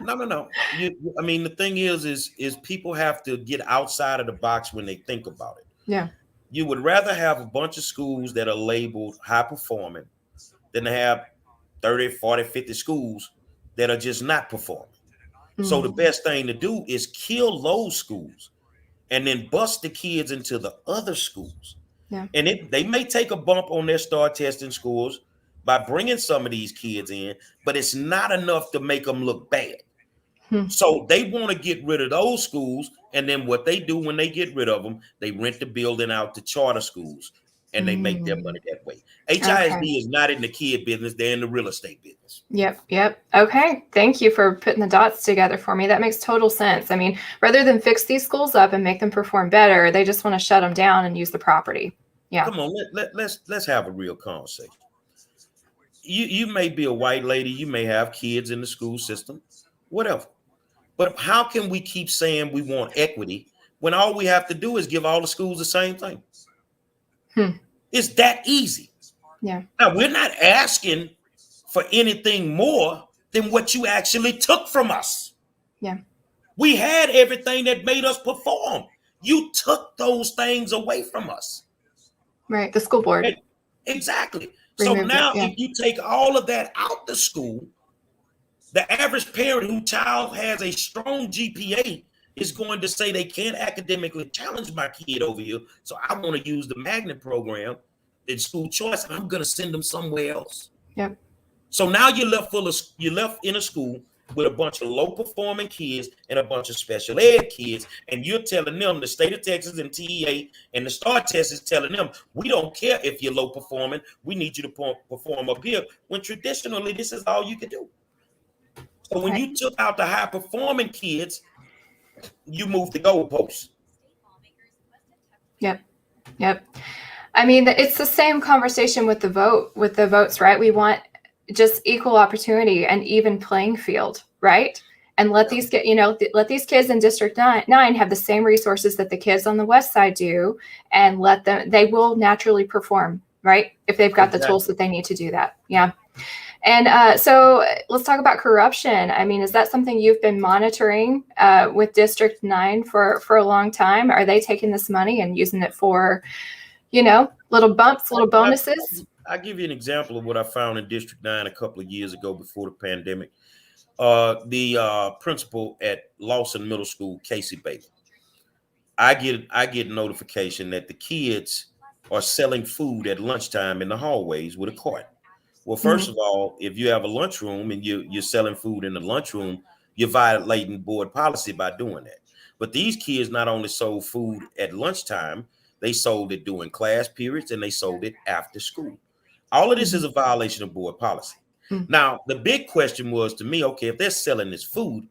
no. The thing is people have to get outside of the box when they think about it. Yeah. You would rather have a bunch of schools that are labeled high performing than to have 30, 40, 50 schools that are just not performing. So the best thing to do is kill those schools and then bust the kids into the other schools. Yeah. And they may take a bump on their STAR testing scores by bringing some of these kids in, but it's not enough to make them look bad. So they want to get rid of those schools. And then what they do when they get rid of them, they rent the building out to charter schools and they make their money that way. HISD is not in the kid business. They're in the real estate business. Yep. Okay. Thank you for putting the dots together for me. That makes total sense. I mean, rather than fix these schools up and make them perform better, they just want to shut them down and use the property. Yeah. Come on, let's have a real conversation. You may be a white lady. You may have kids in the school system, whatever. But how can we keep saying we want equity when all we have to do is give all the schools the same thing? It's that easy. Yeah. Now, we're not asking for anything more than what you actually took from us. Yeah. We had everything that made us perform. You took those things away from us. Right. The school board. Exactly. Removed so now it, if you take all of that out the school, the average parent whose child has a strong GPA is going to say they can't academically challenge my kid over here. So I want to use the magnet program in school choice, and I'm going to send them somewhere else. Yep. So now you're left in a school with a bunch of low performing kids and a bunch of special ed kids, and you're telling them, the state of Texas and TEA and the STAR test is telling them, we don't care if you're low performing, we need you to perform up here, when traditionally this is all you can do. So when you took out the high performing kids, you moved the goalposts. Yep. I mean, it's the same conversation with the votes, right? We want just equal opportunity and even playing field, right? And let these kids in District 9 have the same resources that the kids on the West Side do, and they will naturally perform, right? If they've got the tools that they need to do that. Yeah. And so let's talk about corruption. I mean, is that something you've been monitoring with District 9 for a long time? Are they taking this money and using it for, little bumps, little bonuses? I'll give you an example of what I found in District 9 a couple of years ago before the pandemic. The principal at Lawson Middle School, Casey Bailey, I get notification that the kids are selling food at lunchtime in the hallways with a cart. Well, first of all, if you have a lunchroom and you're selling food in the lunchroom, you're violating board policy by doing that. But these kids not only sold food at lunchtime, they sold it during class periods and they sold it after school. All of this is a violation of board policy. Now, the big question was to me, okay, if they're selling this food,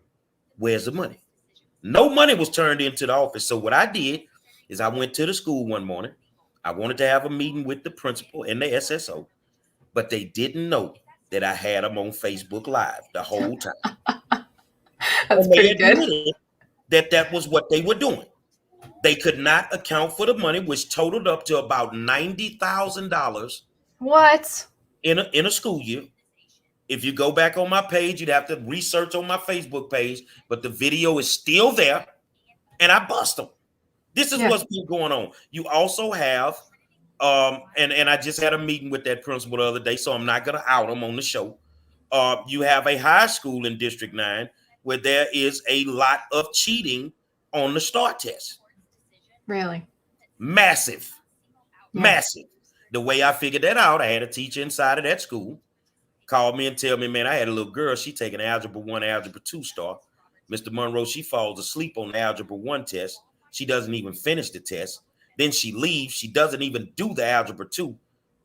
where's the money? No money was turned into the office. So what I did is I went to the school one morning. I wanted to have a meeting with the principal and the SSO. But they didn't know that I had them on Facebook Live the whole time. That's pretty good. That was what they were doing. They could not account for the money, which totaled up to about $90,000 What? in a school year. If you go back on my page, you'd have to research on my Facebook page, but the video is still there, and I bust them. This is what's been going on. You also have, and I just had a meeting with that principal the other day, so I'm not going to out him on the show. You have a high school in District 9 where there is a lot of cheating on the STAR test. Really? Massive. The way I figured that out, I had a teacher inside of that school call me and tell me, man, I had a little girl, she taking Algebra 1, Algebra 2 STAR. Mr. Monroe, she falls asleep on the Algebra 1 test. She doesn't even finish the test. Then she leaves. She doesn't even do the Algebra 2.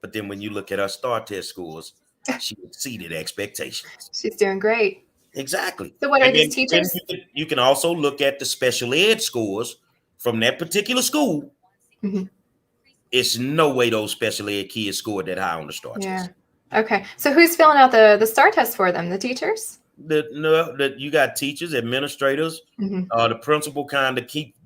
But then when you look at her STAR test scores, she exceeded expectations. She's doing great. Exactly. So what are these teachers? You can also look at the special ed scores from that particular school. Mm-hmm. It's no way those special ed kids scored that high on the STAR test. Okay. So who's filling out the STAR test for them? The teachers? You got teachers, administrators, the principal kind of keep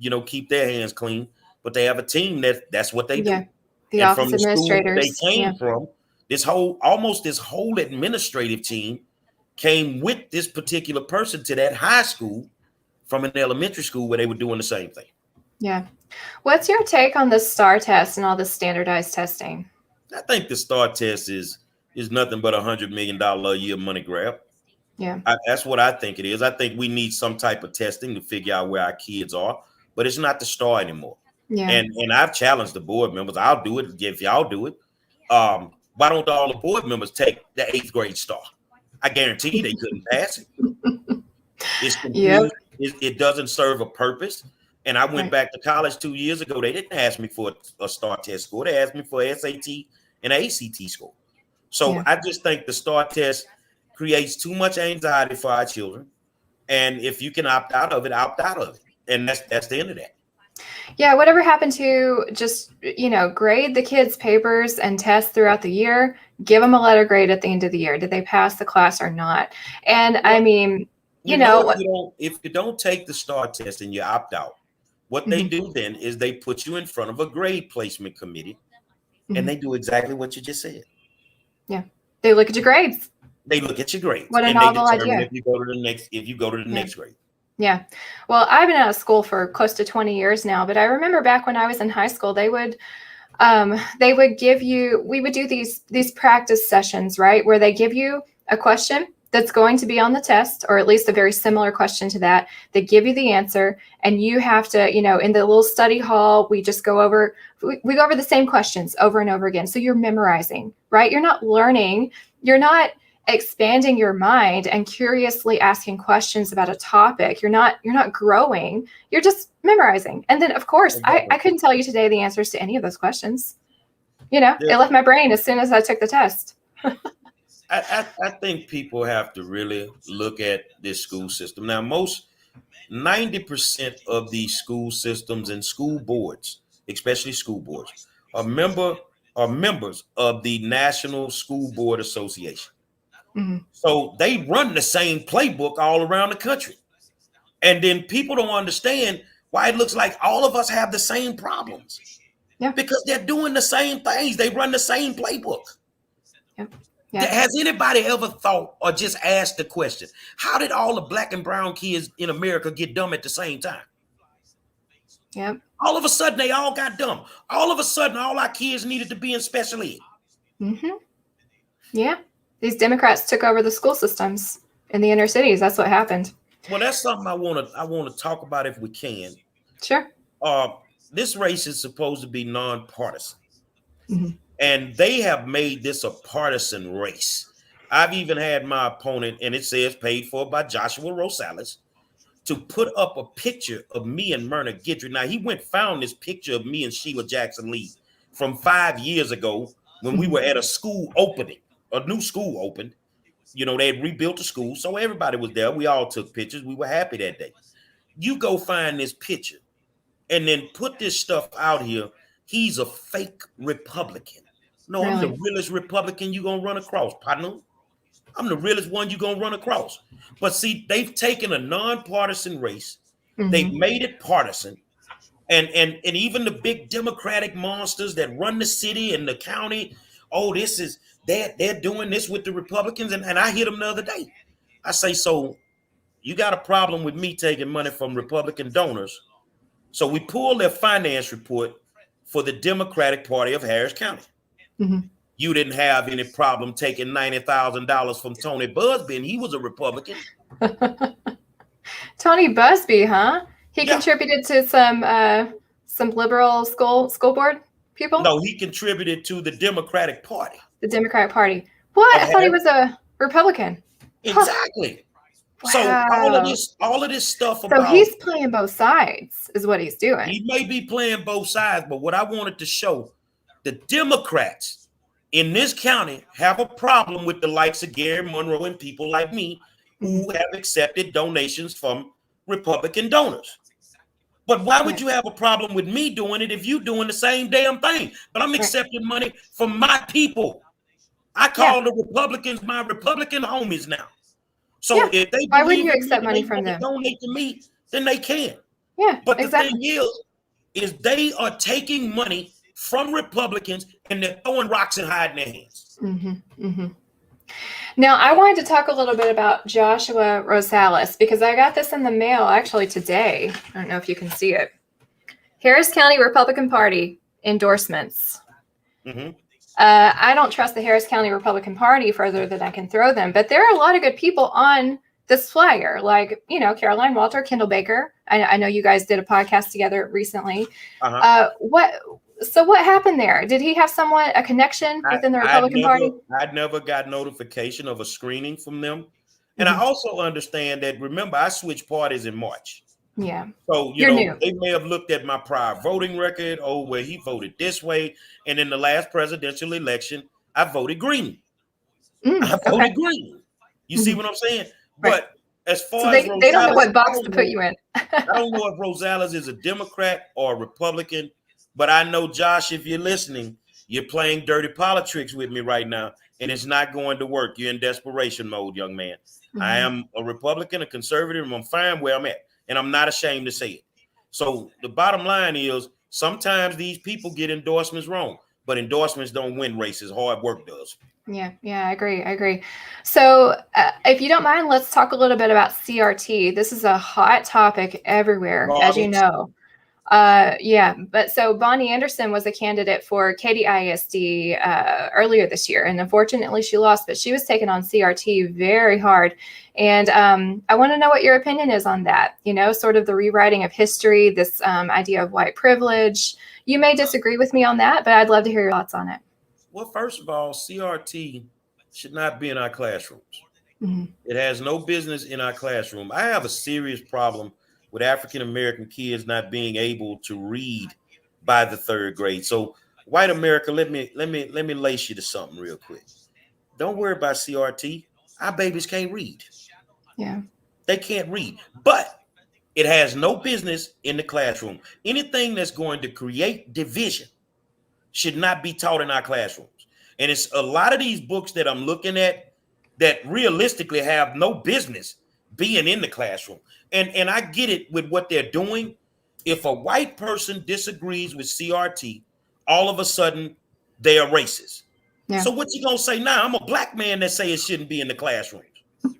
their hands clean, but they have a team that's what they do. The and office from the administrators. School they came from, this whole administrative team came with this particular person to that high school from an elementary school where they were doing the same thing. Yeah. What's your take on the STAR test and all the standardized testing? I think the STAR test is nothing but $100 million a year money grab. Yeah. That's what I think it is. I think we need some type of testing to figure out where our kids are, but it's not the STAR anymore. Yeah. And I've challenged the board members. I'll do it if y'all do it. Why don't all the board members take the 8th grade STAR? I guarantee you they couldn't pass it. It's confused. It doesn't serve a purpose. And I went back to college 2 years ago. They didn't ask me for a STAR test score. They asked me for an SAT and an ACT score. So I just think the STAR test creates too much anxiety for our children. And if you can opt out of it, opt out of it. And that's the end of that. Yeah, whatever happened to just, grade the kids' papers and tests throughout the year, give them a letter grade at the end of the year. Did they pass the class or not? And I mean, if you don't take the STAR test and you opt out, what they do then is they put you in front of a grade placement committee and they do exactly what you just said. Yeah. They look at your grades. They look at your grades. What a and novel they determine idea. if you go to the next grade. Yeah. Well, I've been out of school for close to 20 years now, but I remember back when I was in high school, we would do these practice sessions, right? Where they give you a question that's going to be on the test, or at least a very similar question to that. They give you the answer, and you have to, in the little study hall, we go over the same questions over and over again. So you're memorizing, right? You're not learning. You're not expanding your mind and curiously asking questions about a topic. You're not growing. You're just memorizing. And then, of course, I couldn't tell you today the answers to any of those questions. It left my brain as soon as I took the test. I think people have to really look at this school system. Now, 90% of these school systems and school boards, especially school boards, are members of the National School Board Association. Mm-hmm. So they run the same playbook all around the country. And then people don't understand why it looks like all of us have the same problems. Yeah. Because they're doing the same things. They run the same playbook. Yep. Yeah. Has anybody ever thought or just asked the question, how did all the black and brown kids in America get dumb at the same time? Yep. All of a sudden, they all got dumb. All of a sudden, all our kids needed to be in special ed. Mm-hmm. Yeah. These Democrats took over the school systems in the inner cities. That's what happened. Well, that's something I want to talk about if we can. Sure. This race is supposed to be nonpartisan. Mm-hmm. And they have made this a partisan race. I've even had my opponent, and it says paid for by Joshua Rosales, to put up a picture of me and Myrna Guidry. Now, he found this picture of me and Sheila Jackson Lee from 5 years ago when we were at a school opening, a new school opened. They had rebuilt the school, so everybody was there. We all took pictures. We were happy that day. You go find this picture and then put this stuff out here. He's a fake Republican. No, really? I'm the realest Republican you're going to run across, partner. I'm the realest one you're going to run across. But see, they've taken a nonpartisan race. Mm-hmm. They've made it partisan. And even the big Democratic monsters that run the city and the county, oh, they're doing this with the Republicans. And I hit them the other day. I say, so you got a problem with me taking money from Republican donors. So we pulled their finance report for the Democratic Party of Harris County. Mm-hmm. You didn't have any problem taking $90,000 from Tony Busby, and he was a Republican. Tony Busby, huh? He Yeah. contributed to some liberal school board people? No, he contributed to the Democratic Party. The Democratic Party. What? I thought he was a Republican. Exactly. Huh. So Wow. all of this stuff So about he's playing both sides is what he's doing. he may be playing both sides, but what I wanted to show, the Democrats in this county have a problem with the likes of Gerry Monroe and people like me who have accepted donations from Republican donors. But why would you have a problem with me doing it if you're doing the same damn thing? But I'm accepting money from my people. I call the Republicans my Republican homies now. So if they why wouldn't you believe in accept me, money they from wanna them? donate to me, then they can. Yeah, But the exactly. thing is they are taking money from Republicans and they're throwing rocks and hiding their hands. Mm-hmm, mm-hmm. Now, I wanted to talk a little bit about Joshua Rosales because I got this in the mail actually today. I don't know if you can see it. Harris County Republican Party endorsements. Mm-hmm. I don't trust the Harris County Republican Party further than I can throw them, but there are a lot of good people on this flyer, like, Caroline Walter, Kendall Baker. I know you guys did a podcast together recently. So what happened there? Did he have a connection within the Republican Party? I never got notification of a screening from them. And I also understand that, remember, I switched parties in March. Yeah. So, You're new. they may have looked at my prior voting record, where he voted this way. And in the last presidential election, I voted green. I voted green. You see what I'm saying? Right. But as far So as they don't know what box to put you in. I don't know if Rosales is a Democrat or a Republican, but I know, Josh, if you're listening, you're playing dirty politics with me right now, and it's not going to work. You're in desperation mode, young man. Mm-hmm. I am a Republican, a conservative, and I'm fine where I'm at, and I'm not ashamed to say it. So the bottom line is sometimes these people get endorsements wrong, but endorsements don't win races. Hard work does. Yeah, I agree. So if you don't mind, let's talk a little bit about CRT. This is a hot topic everywhere, as you know. But so Bonnie Anderson was a candidate for KDISD earlier this year, and unfortunately she lost, but she was taking on CRT very hard. And I want to know what your opinion is on that, sort of the rewriting of history, this idea of white privilege. You may disagree with me on that, but I'd love to hear your thoughts on it. Well, first of all, CRT should not be in our classrooms. Mm-hmm. It has no business in our classroom. I have a serious problem with African-American kids not being able to read by the third grade. So white America, let me lace you to something real quick. Don't worry about CRT. Our babies can't read. Yeah. They can't read, but it has no business in the classroom. Anything that's going to create division should not be taught in our classrooms. And it's a lot of these books that I'm looking at that realistically have no business being in the classroom. And I get it with what they're doing. If a white person disagrees with CRT, all of a sudden they are racist. Yeah. So what you gonna say now? I'm a black man that say it shouldn't be in the classrooms.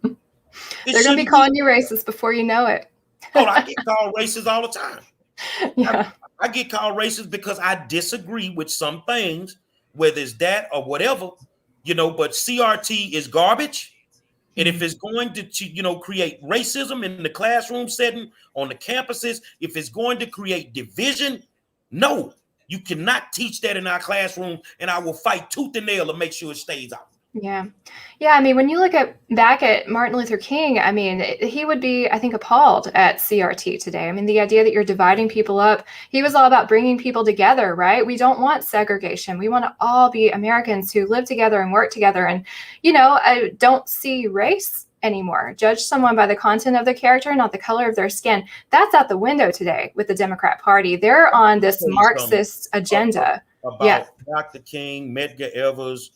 They're gonna be calling you racist before you know it. I get called racist all the time. Yeah. I get called racist because I disagree with some things, whether it's that or whatever, but CRT is garbage. And if it's going to create racism in the classroom setting, on the campuses, if it's going to create division, no, you cannot teach that in our classroom. And I will fight tooth and nail to make sure it stays out. Yeah. I mean, when you look back at Martin Luther King, I mean, he would be, I think, appalled at CRT today. I mean, the idea that you're dividing people up, he was all about bringing people together, right? We don't want segregation. We want to all be Americans who live together and work together. And, I don't see race anymore. Judge someone by the content of their character, not the color of their skin. That's out the window today with the Democrat Party. They're on this Marxist agenda. About Dr. King, Medgar Evers,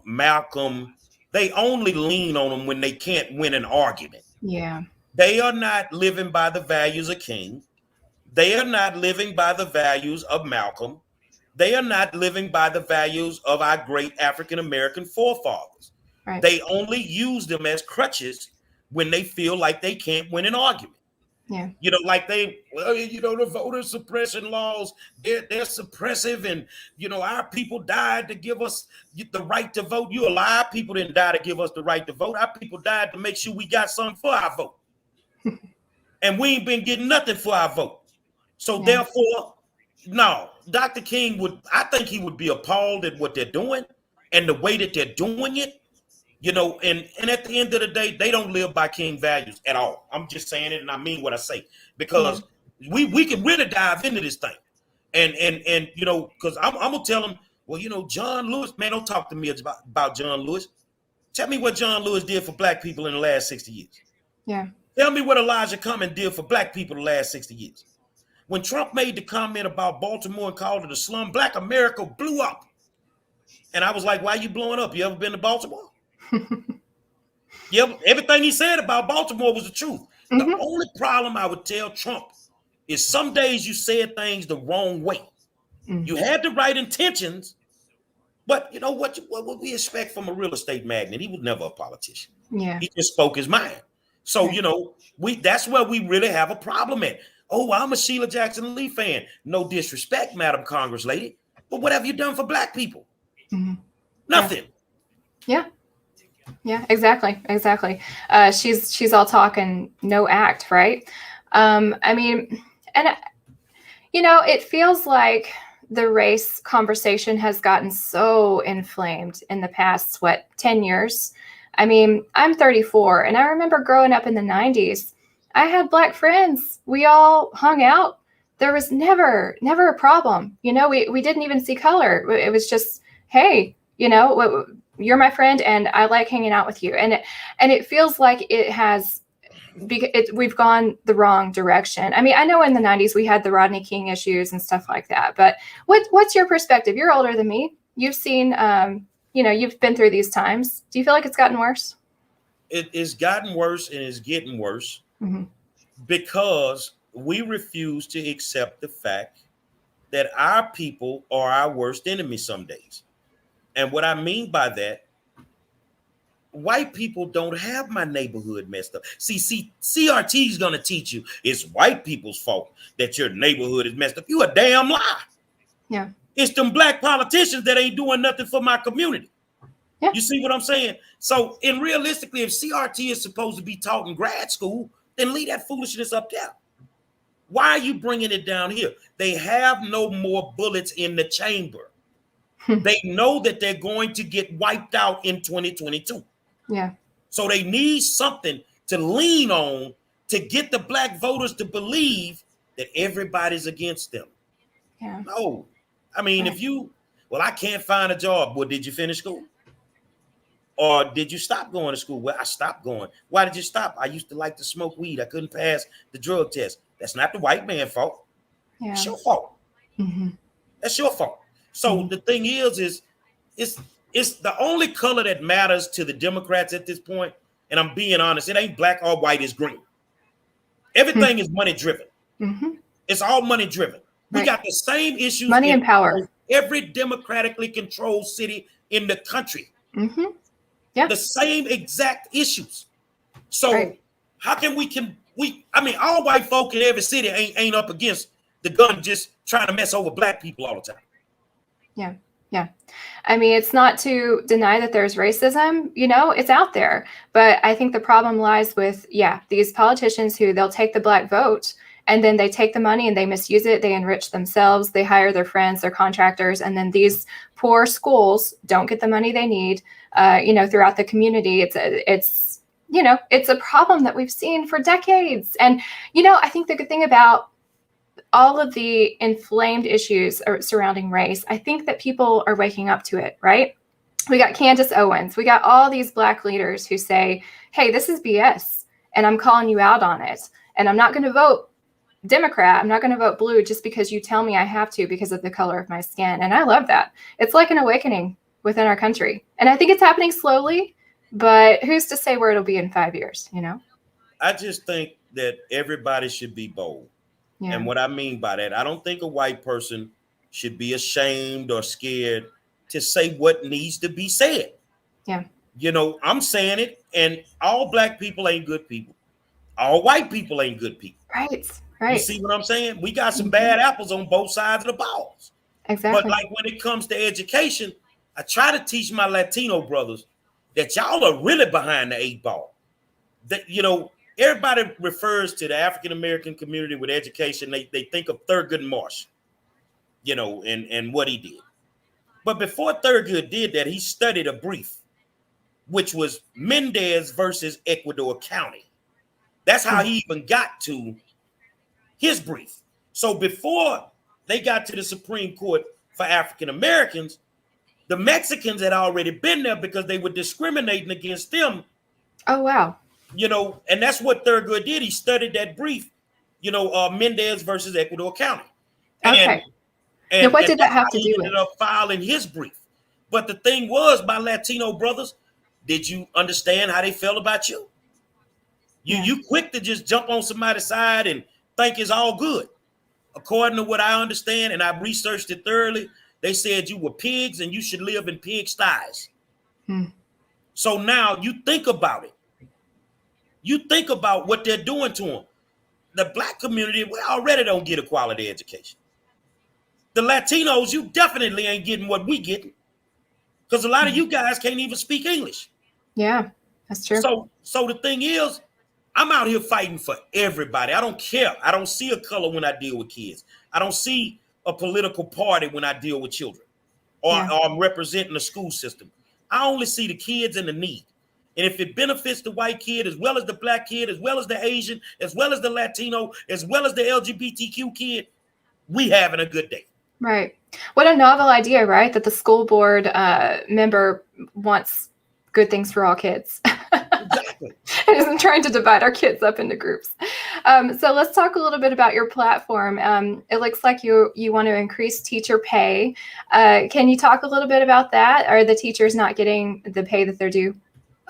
Malcolm, they only lean on them when they can't win an argument. Yeah. They are not living by the values of King. They are not living by the values of Malcolm. They are not living by the values of our great African-American forefathers. Right. They only use them as crutches when they feel like they can't win an argument. Yeah. Like the voter suppression laws, they're suppressive, and our people died to give us the right to vote. You a lie. People didn't die to give us the right to vote. Our people died to make sure we got something for our vote. And we ain't been getting nothing for our vote. So therefore, no, Dr. King I think he would be appalled at what they're doing and the way that they're doing it. And at the end of the day, they don't live by King values at all. I'm just saying it, and I mean what I say, because we can really dive into this thing, and because I'm gonna tell them, well, John Lewis, man, don't talk to me about John Lewis. Tell me what John Lewis did for black people in the last 60 years. Yeah. Tell me what Elijah Cummings did for black people in the last 60 years. When Trump made the comment about Baltimore and called it a slum, Black America blew up, and I was like, why are you blowing up? You ever been to Baltimore? Everything he said about Baltimore was the truth. The only problem I would tell Trump is some days you said things the wrong way. You had the right intentions, but what would we expect from a real estate magnate? He was never a politician. Yeah. He just spoke his mind. So, that's where we really have a problem at. Oh, I'm a Sheila Jackson Lee fan. No disrespect, Madam Congress lady, but what have you done for black people? Nothing. Yeah. Yeah, exactly. She's all talk and no act, right? I mean, and it feels like the race conversation has gotten so inflamed in the past 10 years. I mean, I'm 34, and I remember growing up in the 90s. I had black friends. We all hung out. There was never a problem. We didn't even see color. It was just, hey, you're my friend and I like hanging out with you. And it feels like we've gone the wrong direction. I mean, I know in the 90s we had the Rodney King issues and stuff like that, but what's your perspective? You're older than me. You've seen, you've been through these times. Do you feel like it's gotten worse? It's gotten worse, and it's getting worse because we refuse to accept the fact that our people are our worst enemy some days. And what I mean by that, white people don't have my neighborhood messed up. See, CRT is going to teach you it's white people's fault that your neighborhood is messed up. You a damn lie. Yeah. It's them black politicians that ain't doing nothing for my community. Yeah. You see what I'm saying? So, realistically, if CRT is supposed to be taught in grad school, then leave that foolishness up there. Why are you bringing it down here? They have no more bullets in the chamber. They know that they're going to get wiped out in 2022. Yeah. So they need something to lean on to get the black voters to believe that everybody's against them. Yeah. No. I mean, I can't find a job. Well, did you finish school? Or did you stop going to school? Well, I stopped going. Why did you stop? I used to like to smoke weed. I couldn't pass the drug test. That's not the white man's fault. Yeah. It's your fault. That's your fault. So the thing is it's the only color that matters to the Democrats at this point. And I'm being honest, it ain't black or white, it's green. Everything is money driven. It's all money driven. We got the same issues. Money and power. Every democratically controlled city in the country. Yeah. The same exact issues. So how can all white folk in every city ain't up against the gun just trying to mess over black people all the time. Yeah. Yeah. I mean, it's not to deny that there's racism, it's out there. But I think the problem lies with, these politicians who they'll take the black vote and then they take the money and they misuse it. They enrich themselves. They hire their friends, their contractors. And then these poor schools don't get the money they need, throughout the community. It's a problem that we've seen for decades. And, I think the good thing about all of the inflamed issues surrounding race, I think that people are waking up to it, right? We got Candace Owens. We got all these black leaders who say, hey, this is BS, and I'm calling you out on it. And I'm not going to vote Democrat. I'm not going to vote blue just because you tell me I have to because of the color of my skin. And I love that. It's like an awakening within our country. And I think it's happening slowly, but who's to say where it'll be in 5 years, I just think that everybody should be bold. Yeah. And what I mean by that, I don't think a white person should be ashamed or scared to say what needs to be said. Yeah. You know, I'm saying it, and all black people ain't good people. All white people ain't good people. Right. You Right. see what I'm saying? We got some Mhm. bad apples on both sides of the balls. But Exactly. like when it comes to education, I try to teach my Latino brothers that y'all are really behind the 8 ball. That, you know, everybody refers to the African American community with education. They think of Thurgood Marshall, you know, and what he did. But before Thurgood did that, he studied a brief, which was Mendez versus Ecuador County. That's how he even got to his brief. So before they got to the Supreme Court for African Americans, the Mexicans had already been there because they were discriminating against them. Oh, wow. You know, and that's what Thurgood did. He studied that brief, you know, Mendez versus Ecuador County. Okay. And Now, what did that that's have how to he do ended with? up filing his brief. But the thing was, my Latino brothers, did you understand how they felt about you? You quick to just jump on somebody's side and think it's all good. According to what I understand, and I've researched it thoroughly, they said you were pigs and you should live in pig sties. So now you think about it. You think about what they're doing to them. The black community, we already don't get a quality education. The Latinos, you definitely ain't getting what we getting, because a lot of you guys can't even speak English. Yeah, that's true. So the thing is, I'm out here fighting for everybody. I don't care. I don't see a color when I deal with kids. I don't see a political party when I deal with children, or I'm representing the school system. I only see the kids and the need. And if it benefits the white kid as well as the black kid, as well as the Asian, as well as the Latino, as well as the LGBTQ kid, we having a good day. Right. What a novel idea, right? That the school board member wants good things for all kids. Exactly. It isn't trying to divide our kids up into groups. So let's talk a little bit about your platform. It looks like you want to increase teacher pay. Can you talk a little bit about that? Are the teachers not getting the pay that they're due?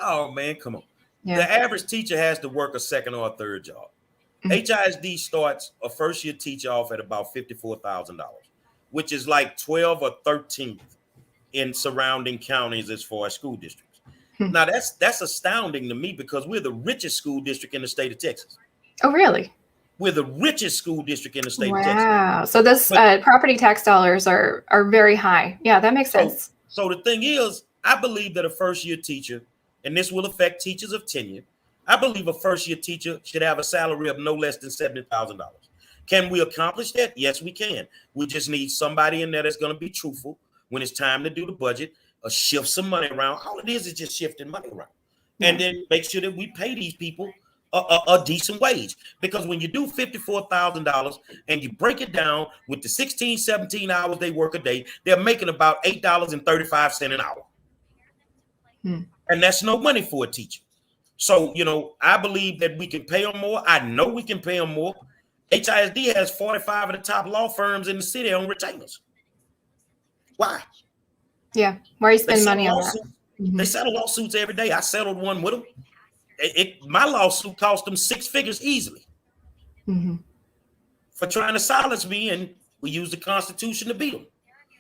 Oh, man, come on. Yeah. The average teacher has to work a second or a third job. HISD starts a first-year teacher off at about $54,000, which is like 12 or 13th in surrounding counties as far as school districts. Now, that's astounding to me because we're the richest school district in the state of Texas. Oh, really? We're the richest school district in the state of Texas. Wow. So this property tax dollars are very high. Yeah, that makes sense. So the thing is, I believe that a first-year teacher, and this will affect teachers of tenure, I believe a first-year teacher should have a salary of no less than $70,000. Can we accomplish that? Yes, we can. We just need somebody in there that's going to be truthful when it's time to do the budget, or shift some money around. All it is just shifting money around. And then make sure that we pay these people a decent wage. Because when you do $54,000 and you break it down with the 16, 17 hours they work a day, they're making about $8.35 an hour. And that's no money for a teacher. So, you know, I believe that we can pay them more. I know we can pay them more. HISD has 45 of the top law firms in the city on retainers. Why? Yeah. Why are you spending money on that? They settle lawsuits every day. I settled one with them. My lawsuit cost them 6 figures easily for trying to silence me, and we use the Constitution to beat them.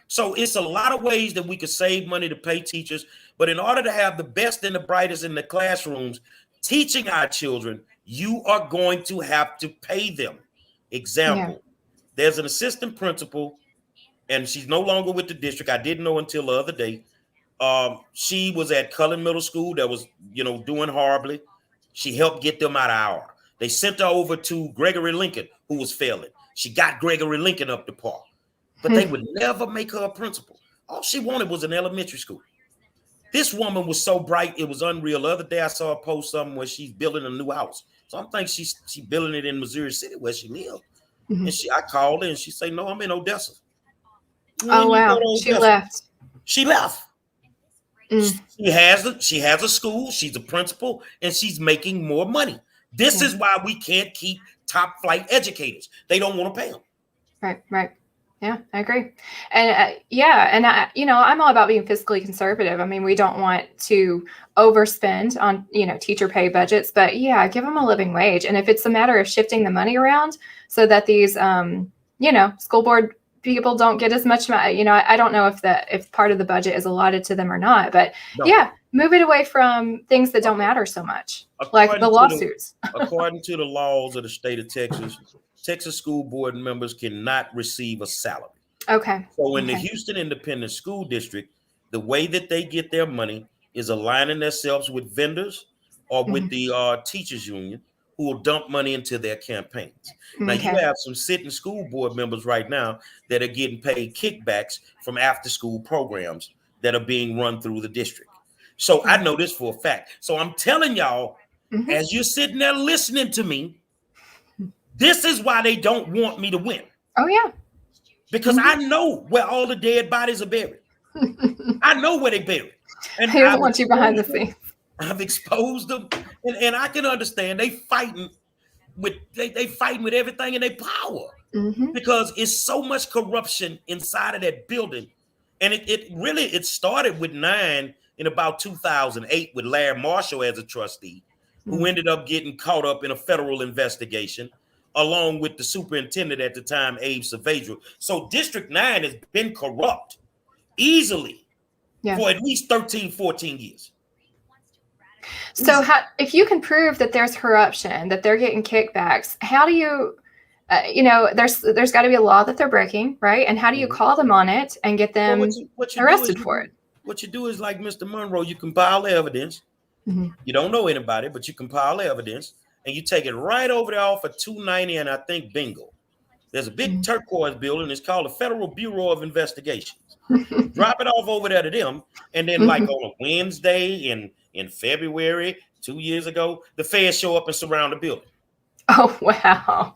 So it's a lot of ways that we could save money to pay teachers. But in order to have the best and the brightest in the classrooms teaching our children, you are going to have to pay them. Example, there's an assistant principal, and she's no longer with the district. I didn't know until the other day. She was at Cullen Middle School that was, you know, doing horribly. She helped get them out of hour. They sent her over to Gregory Lincoln, who was failing. She got Gregory Lincoln up to par. But they would never make her a principal. All she wanted was an elementary school. This woman was so bright, it was unreal. The other day I saw her post something where she's building a new house. So I'm thinking she's building it in Missouri City where she lives. And I called her and she said, no, I'm in Odessa. Oh, wow. She left. She left. She has a school, she's a principal, and she's making more money. This is why we can't keep top flight educators. They don't want to pay them. Right. Yeah, I agree. And I'm all about being fiscally conservative. I mean, we don't want to overspend on, teacher pay budgets, but yeah, give them a living wage. And if it's a matter of shifting the money around so that these, school board people don't get as much money, I don't know if part of the budget is allotted to them or not, but No. yeah, move it away from things that don't matter so much, like the lawsuits. According to the laws of the state of Texas, Texas school board members cannot receive a salary. Okay. So in the Houston Independent School District, the way that they get their money is aligning themselves with vendors or with the teachers union, who will dump money into their campaigns. Now you have some sitting school board members right now that are getting paid kickbacks from after school programs that are being run through the district. So I know this for a fact. So I'm telling y'all, as you're sitting there listening to me, this is why they don't want me to win. Oh, yeah. Because I know where all the dead bodies are buried. I know where they're buried. And I don't want you behind the scenes. I've exposed them. And I can understand they fighting with everything in their power. Because it's so much corruption inside of that building. And it started with 9 in about 2008 with Larry Marshall as a trustee, who ended up getting caught up in a federal investigation, along with the superintendent at the time, Abe Saavedra. So District 9 has been corrupt easily for at least 13, 14 years. So if you can prove that there's corruption, that they're getting kickbacks, how do you, there's got to be a law that they're breaking, right? And how do you call them on it and get them arrested for it? What you do is like Mr. Monroe, you compile the evidence. You don't know anybody, but you compile the evidence. And you take it right over there off of 290 and I think Bingo. There's a big turquoise building. It's called the Federal Bureau of Investigations. Drop it off over there to them. And then like on a Wednesday in February, 2 years ago, the feds show up and surround the building. Oh, wow.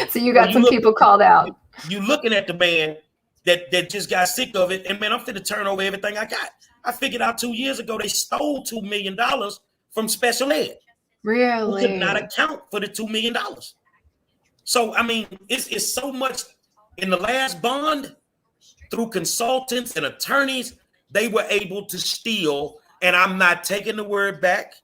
So you got some people called out. You looking at the man that just got sick of it. And man, I'm finna turn over everything I got. I figured out 2 years ago, they stole $2 million from special ed. Really? Who could not account for the $2 million. So, I mean, it's so much in the last bond through consultants and attorneys, they were able to steal, and I'm not taking the word back.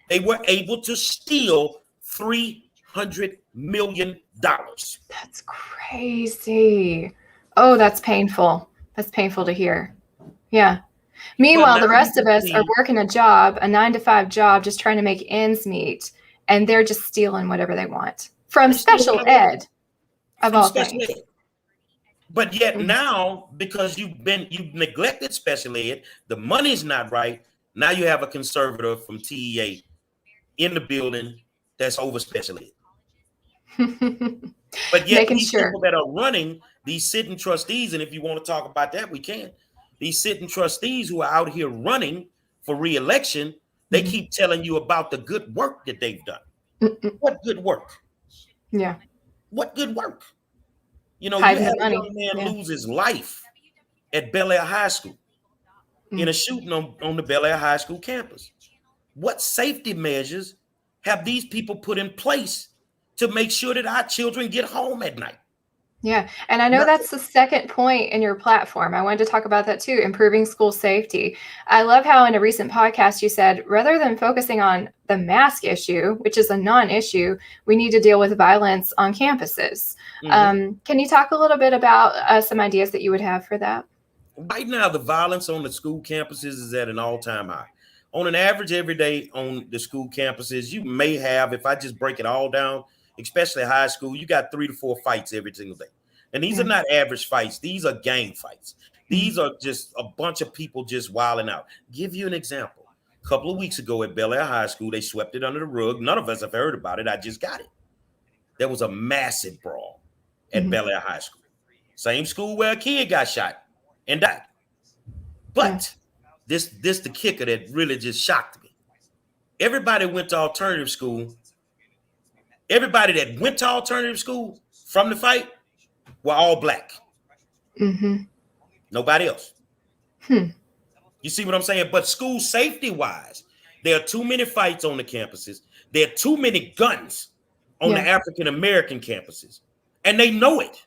They were able to steal $300 million. That's crazy. Oh, that's painful. That's painful to hear. Yeah. Meanwhile, the rest of us are working a 9-to-5 job, just trying to make ends meet, and they're just stealing whatever they want from special ed, of all things. But yet now, because you've neglected special ed, the money's not right. Now you have a conservator from TEA in the building that's over special ed. But yet these people that are running these sitting trustees, and if you want to talk about that, we can. These sitting trustees who are out here running for re-election, they keep telling you about the good work that they've done. What good work? Yeah. What good work? You had a young man lose his life at Bel Air High School in a shooting on the Bel Air High School campus. What safety measures have these people put in place to make sure that our children get home at night? Yeah. And I know that's the second point in your platform. I wanted to talk about that too, improving school safety. I love how in a recent podcast you said, rather than focusing on the mask issue, which is a non-issue, we need to deal with violence on campuses. Can you talk a little bit about some ideas that you would have for that? Right now, the violence on the school campuses is at an all-time high. On an average every day on the school campuses, you may have, if I just break it all down, especially high school, you got 3 to 4 fights every single day. And these are not average fights. These are gang fights. These are just a bunch of people just wilding out. Give you an example. A couple of weeks ago at Bel Air High School, they swept it under the rug. None of us have heard about it. I just got it. There was a massive brawl at Bel Air High School. Same school where a kid got shot and died. But this the kicker that really just shocked me. Everybody went to alternative school. Everybody that went to alternative school from the fight were all black. Nobody else. You see what I'm saying? But school safety wise, there are too many fights on the campuses. There are too many guns on the African American campuses. And they know it.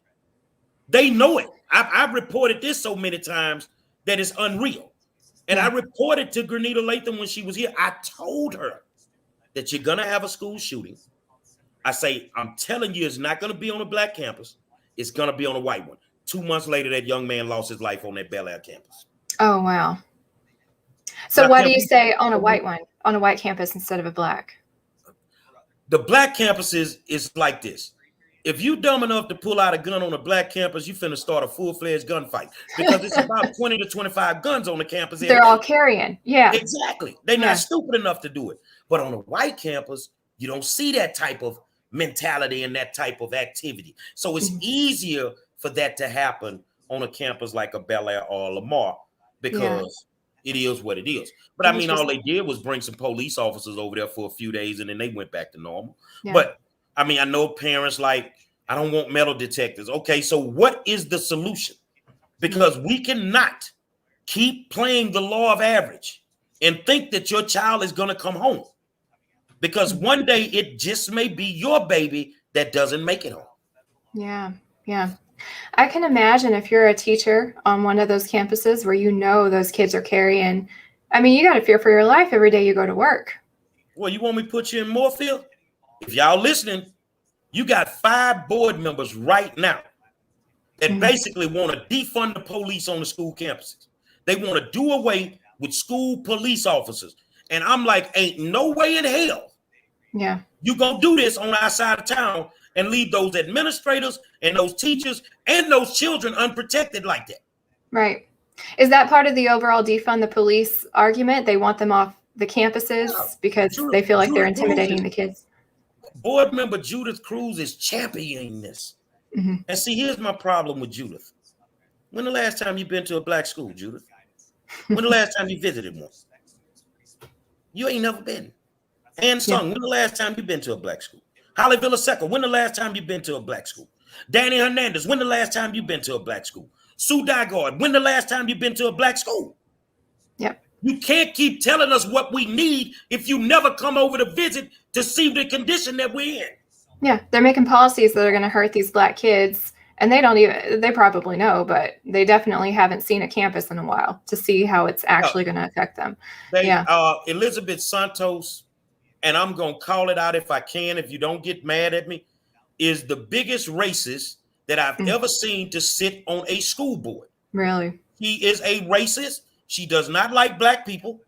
They know it. I've reported this so many times that it's unreal. And I reported to Grenita Latham when she was here. I told her that you're going to have a school shooting. I say, I'm telling you, it's not going to be on a black campus. It's going to be on a white one. 2 months later, that young man lost his life on that Bel Air campus. Oh, wow. So why do you say on a white one, on a white campus instead of a black? The black campuses is like this. If you dumb enough to pull out a gun on a black campus, you finna start a full-fledged gunfight because it's about 20 to 25 guns on the campus. They're all carrying. Yeah. Exactly. They're not stupid enough to do it. But on a white campus, you don't see that type of mentality and that type of activity. So it's easier for that to happen on a campus like a Bel Air or a Lamar because it is what it is. But I mean, all they did was bring some police officers over there for a few days and then they went back to normal. Yeah. But I mean, I know parents like, I don't want metal detectors. Okay, so what is the solution? Because we cannot keep playing the law of average and think that your child is going to come home. Because one day it just may be your baby that doesn't make it home. Yeah, yeah. I can imagine if you're a teacher on one of those campuses where you know those kids are carrying, I mean, you got to fear for your life every day you go to work. Well, you want me to put you in Moorfield? If y'all listening, you got 5 board members right now that basically want to defund the police on the school campuses. They want to do away with school police officers. And I'm like, ain't no way in hell you gonna do this on our side of town and leave those administrators and those teachers and those children unprotected like that. Right. Is that part of the overall defund the police argument? They want them off the campuses because they feel like they're intimidating the kids. Board member Judith Cruz is championing this. And see, here's my problem with Judith. When the last time you've been to a black school, Judith? When the last time you visited one? You ain't never been. Ann Sung, when the last time you've been to a black school? Holly Villaseca, when the last time you've been to a black school? Danny Hernandez, when the last time you've been to a black school? Sue Dygard, when the last time you've been to a black school? Yep. You can't keep telling us what we need if you never come over to visit to see the condition that we're in. Yeah, they're making policies that are going to hurt these black kids. And they probably know, but they definitely haven't seen a campus in a while to see how it's actually going to affect them. Elizabeth Santos, and I'm going to call it out if I can, if you don't get mad at me, is the biggest racist that I've ever seen to sit on a school board. Really? She is a racist. She does not like black people.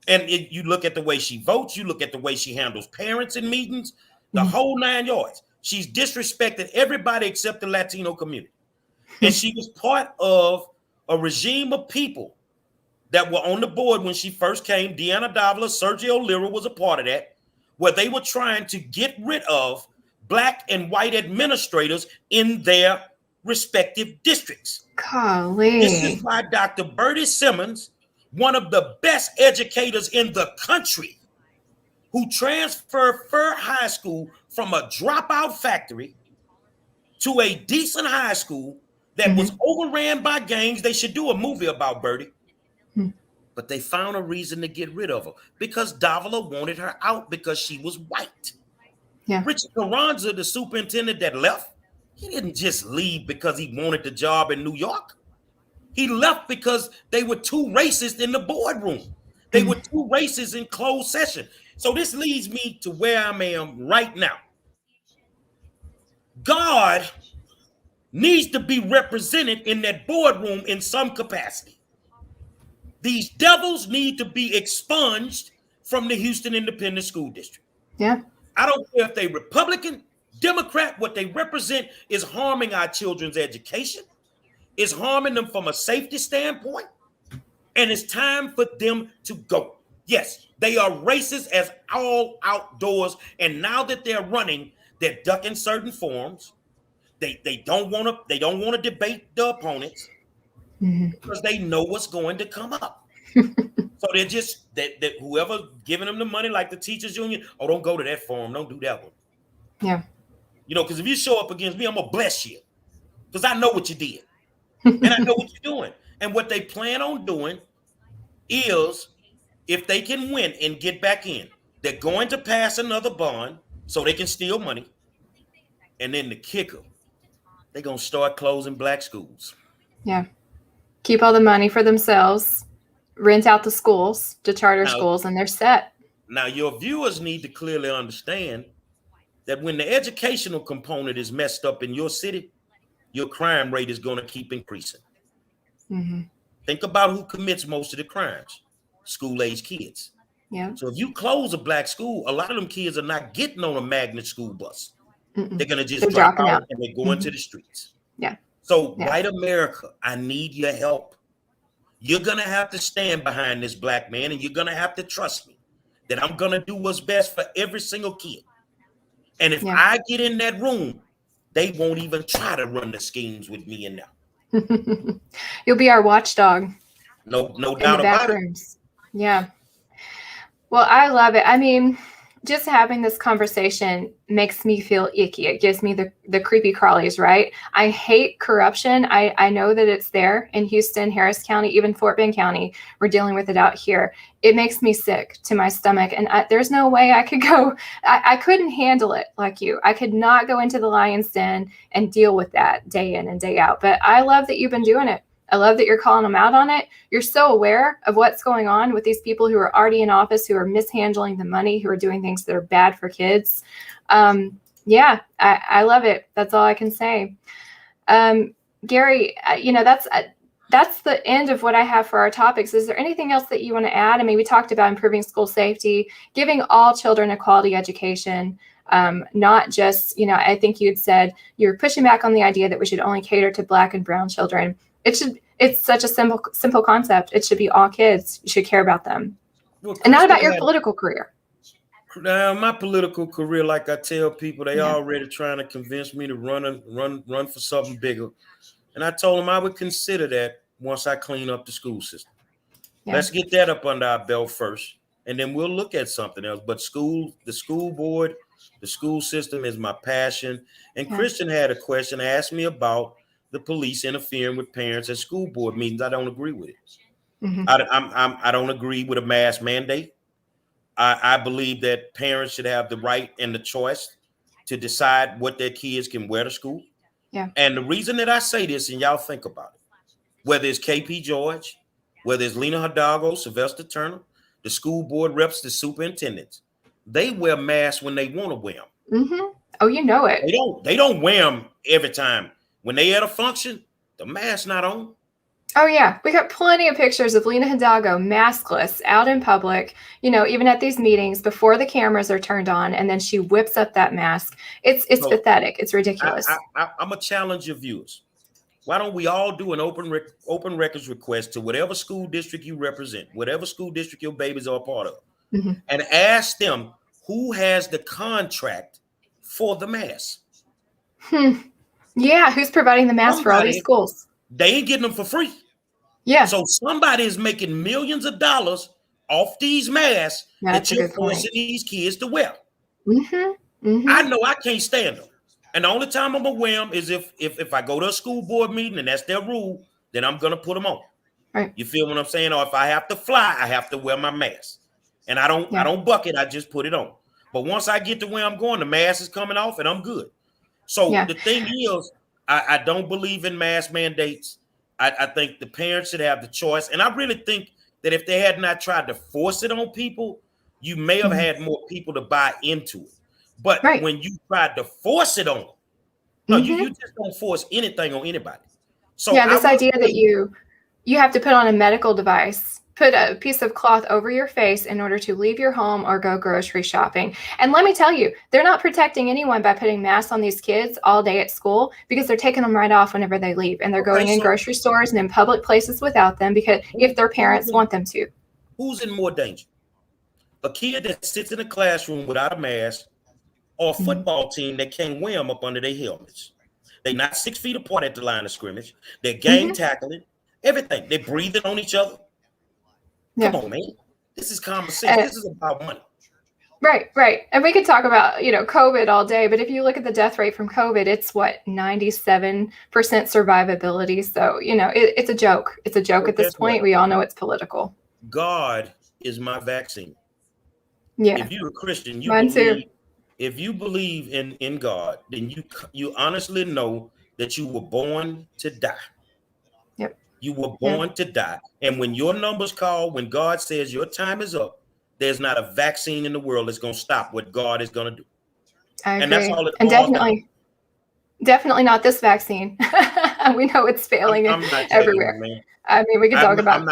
And you look at the way she votes, you look at the way she handles parents in meetings, the whole 9 yards. She's disrespected everybody except the Latino community. And she was part of a regime of people that were on the board when she first came. Deanna Davila, Sergio Lira was a part of that, where they were trying to get rid of black and white administrators in their respective districts. Golly. This is why Dr. Bertie Simmons, one of the best educators in the country, who transferred Fur High School from a dropout factory to a decent high school that was overran by gangs. They should do a movie about Bertie. But they found a reason to get rid of her because Davila wanted her out because she was white. Yeah. Richard Carranza, the superintendent that left, he didn't just leave because he wanted the job in New York. He left because they were too racist in the boardroom. They were too racist in closed session. So this leads me to where I am right now. God needs to be represented in that boardroom in some capacity. These devils need to be expunged from the Houston Independent School District. Yeah. I don't care if they Republican, Democrat, what they represent is harming our children's education, is harming them from a safety standpoint, and it's time for them to go. Yes, they are racist as all outdoors, and now that they're running, they're ducking certain forums. They don't want to debate the opponents because they know what's going to come up. So they're just that whoever giving them the money, like the teachers union, don't go to that forum, don't do that one. Yeah, because if you show up against me, I'm gonna bless you because I know what you did and I know what you're doing. And what they plan on doing is, if they can win and get back in, they're going to pass another bond so they can steal money. And then the kicker, they're going to start closing black schools. Yeah. Keep all the money for themselves, rent out the schools to charter schools, and they're set. Now, your viewers need to clearly understand that when the educational component is messed up in your city, your crime rate is going to keep increasing. Mm-hmm. Think about who commits most of the crimes: school-age kids. Yeah. So if you close a black school, a lot of them kids are not getting on a magnet school bus. Mm-mm. They're going to just They're drop dropping out out. and they're going to the streets. Yeah. So Yeah. white America, I need your help. You're going to have to stand behind this black man, and you're going to have to trust me that I'm going to do what's best for every single kid. And if I get in that room, they won't even try to run the schemes with me in there. You'll be our watchdog. No in doubt the back about it. rooms. Yeah. Well, I love it. I mean, just having this conversation makes me feel icky. It gives me the creepy crawlies, right? I hate corruption. I know that it's there in Houston, Harris County, even Fort Bend County. We're dealing with it out here. It makes me sick to my stomach. And there's no way I could go. I couldn't handle it like you. I could not go into the lion's den and deal with that day in and day out. But I love that you've been doing it. I love that you're calling them out on it. You're so aware of what's going on with these people who are already in office, who are mishandling the money, who are doing things that are bad for kids. Yeah, I love it. That's all I can say. Gerry, that's the end of what I have for our topics. Is there anything else that you want to add? I mean, we talked about improving school safety, giving all children a quality education. Not just, I think you had said you were pushing back on the idea that we should only cater to Black and brown children. It's such a simple concept. It should be all kids. You should care about them. Well, and not about your political career. Now, my political career, like I tell people, they already trying to convince me to run for something bigger. And I told them I would consider that once I clean up the school system. Yeah. Let's get that up under our belt first, and then we'll look at something else. But the school board, the school system is my passion. And Kristin had a question, asked me about the police interfering with parents at school board meetings. I don't agree with it. Mm-hmm. I don't agree with a mask mandate. I believe that parents should have the right and the choice to decide what their kids can wear to school. Yeah. And the reason that I say this, and y'all think about it, whether it's KP George, whether it's Lena Hidalgo, Sylvester Turner, the school board reps, the superintendents, they wear masks when they want to wear them. Mm-hmm. Oh, you know it. They don't wear them every time. When they at a function, the mask's not on. Oh, yeah. We got plenty of pictures of Lena Hidalgo maskless out in public, even at these meetings before the cameras are turned on, and then she whips up that mask. It's pathetic. It's ridiculous. I'm going to challenge your viewers. Why don't we all do an open records request to whatever school district you represent, whatever school district your babies are a part of, mm-hmm. and ask them who has the contract for the mask? Yeah, who's providing the masks for all these schools? They ain't getting them for free. Yeah. So somebody is making millions of dollars off these masks that you're forcing these kids to wear. Mm-hmm. Mm-hmm. I know I can't stand them. And the only time I'm gonna wear them is if I go to a school board meeting and that's their rule, then I'm gonna put them on. Right. You feel what I'm saying? Or if I have to fly, I have to wear my mask. And I don't buck it, I just put it on. But once I get to where I'm going, the mask is coming off and I'm good. So the thing is, I don't believe in mask mandates. I think the parents should have the choice. And I really think that if they had not tried to force it on people, you may have had more people to buy into it. But when you tried to force it on them, no, you just don't force anything on anybody. So this idea that you have to put on a medical device, put a piece of cloth over your face in order to leave your home or go grocery shopping. And let me tell you, they're not protecting anyone by putting masks on these kids all day at school, because they're taking them right off whenever they leave. And they're going in grocery stores and in public places without them, because if their parents want them to. Who's in more danger? A kid that sits in a classroom without a mask, or a football team that can't wear them up under their helmets? They're not 6 feet apart at the line of scrimmage. They're gang tackling, everything. They're breathing on each other. Come on, man. This is common sense. This is about money. Right. And we could talk about, COVID all day, but if you look at the death rate from COVID, it's 97% survivability. So, it's a joke. It's a joke at this point. We all know it's political. God is my vaccine. Yeah. If you're a Christian, Mine too. If you believe in God, then you honestly know that you were born to die. Yep. You were born to die. And when your number's called, when God says your time is up, there's not a vaccine in the world that's going to stop what God is going to do. I And that's agree. all it And boils down. definitely not this vaccine. We know it's failing I'm not everywhere. you, man. I mean, we can talk about.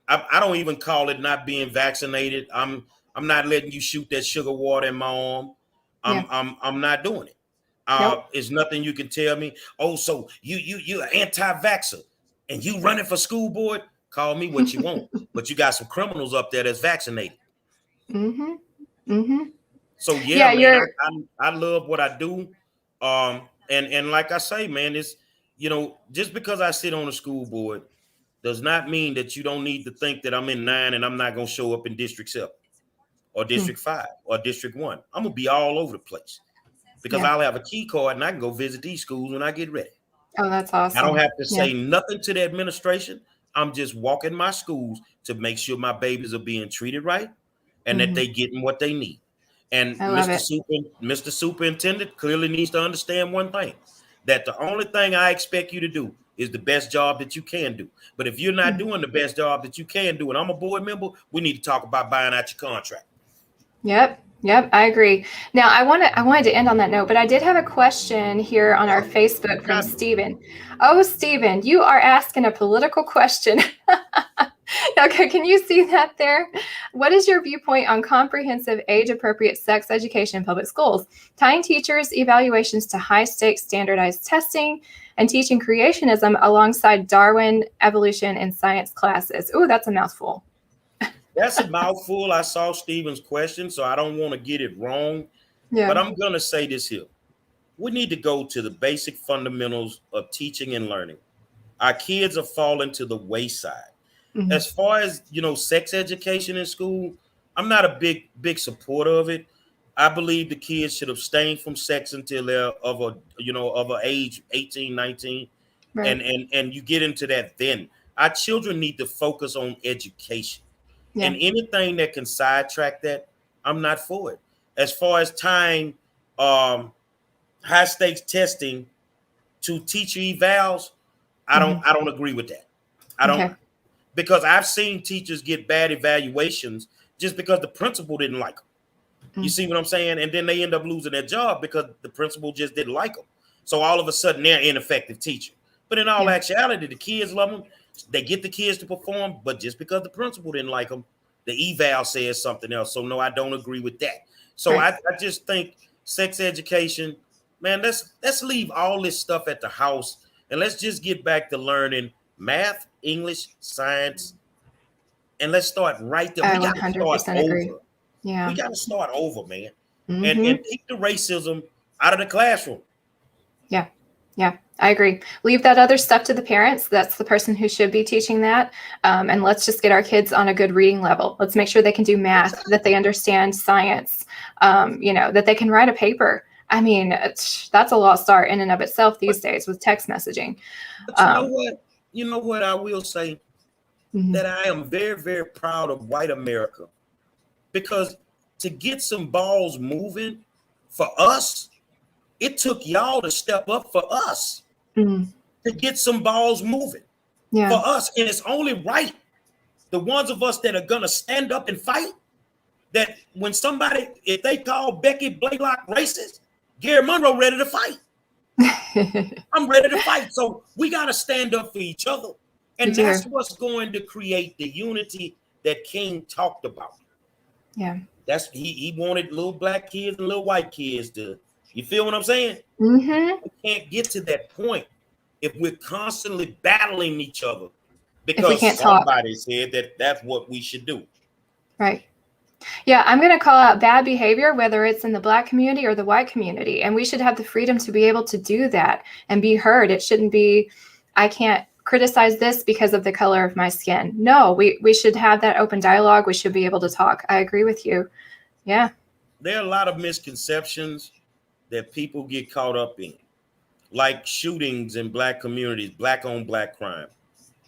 I don't even call it not being vaccinated. I'm not letting you shoot that sugar water in my arm. I'm not doing it. Nope. It's nothing you can tell me. Oh, so you're an anti-vaxxer and you running for school board? Call me what you want, but you got some criminals up there that's vaccinated. Mm-hmm. Mm-hmm. So Yeah, man, I love what I do. And like I say, man, it's, just because I sit on the school board does not mean that you don't need to think that I'm in 9 and I'm not going to show up in District 7 or District 5 or District 1. I'm going to be all over the place because I'll have a key card and I can go visit these schools when I get ready. Oh, that's awesome. I don't have to say nothing to the administration. I'm just walking my schools to make sure my babies are being treated right and that they getting what they need. And Mr. Superintendent clearly needs to understand one thing, that the only thing I expect you to do is the best job that you can do. But if you're not doing the best job that you can do, and I'm a board member, we need to talk about buying out your contract. Yep, I agree. Now, I wanted to end on that note, but I did have a question here on our Facebook from Stephen. Oh, Stephen, you are asking a political question. Okay, can you see that there? What is your viewpoint on comprehensive age-appropriate sex education in public schools, tying teachers' evaluations to high-stakes standardized testing, and teaching creationism alongside Darwin, evolution, and science classes? Ooh, that's a mouthful. That's a mouthful. I saw Stephen's question, so I don't want to get it wrong. But I'm going to say this here. We need to go to the basic fundamentals of teaching and learning. Our kids are falling to the wayside. As far as, sex education in school, I'm not a big supporter of it. I believe the kids should abstain from sex until they're of a age 18, 19. Right. And you get into that then. Our children need to focus on education. And anything that can sidetrack that, I'm not for it. As far as tying high stakes testing to teacher evals, I don't agree with that. I don't, because I've seen teachers get bad evaluations just because the principal didn't like them. You see what I'm saying? And then they end up losing their job because the principal just didn't like them. So all of a sudden they're ineffective teacher. But in all actuality, the kids love them. They get the kids to perform, but just because the principal didn't like them, the eval says something else. So no, I don't agree with that. So I just think sex education, man, let's leave all this stuff at the house and let's just get back to learning math, English, science, and let's start right there. We got to start agree. over. Yeah, we got to start over, man, and take the racism out of the classroom. Yeah, I agree. Leave that other stuff to the parents. That's the person who should be teaching that. And let's just get our kids on a good reading level. Let's make sure they can do math, that they understand science, that they can write a paper. I mean, that's a lost art in and of itself these days with text messaging. But you know what I will say? That I am very, very proud of white America, because to get some balls moving for us, it took y'all to step up for us to get some balls moving for us. And it's only right, the ones of us that are going to stand up and fight, that when somebody, if they call Becky Blaylock racist, Gerry Monroe ready to fight. I'm ready to fight. So we got to stand up for each other. And that's what's going to create the unity that King talked about. Yeah. That's he wanted little black kids and little white kids to, you feel what I'm saying? We can't get to that point if we're constantly battling each other because if we can't somebody said that that's what we should do. Right. Yeah, I'm going to call out bad behavior, whether it's in the Black community or the white community. And we should have the freedom to be able to do that and be heard. It shouldn't be, I can't criticize this because of the color of my skin. No, we should have that open dialogue. We should be able to talk. I agree with you. Yeah. There are a lot of misconceptions that people get caught up in, like shootings in Black communities, Black on Black crime.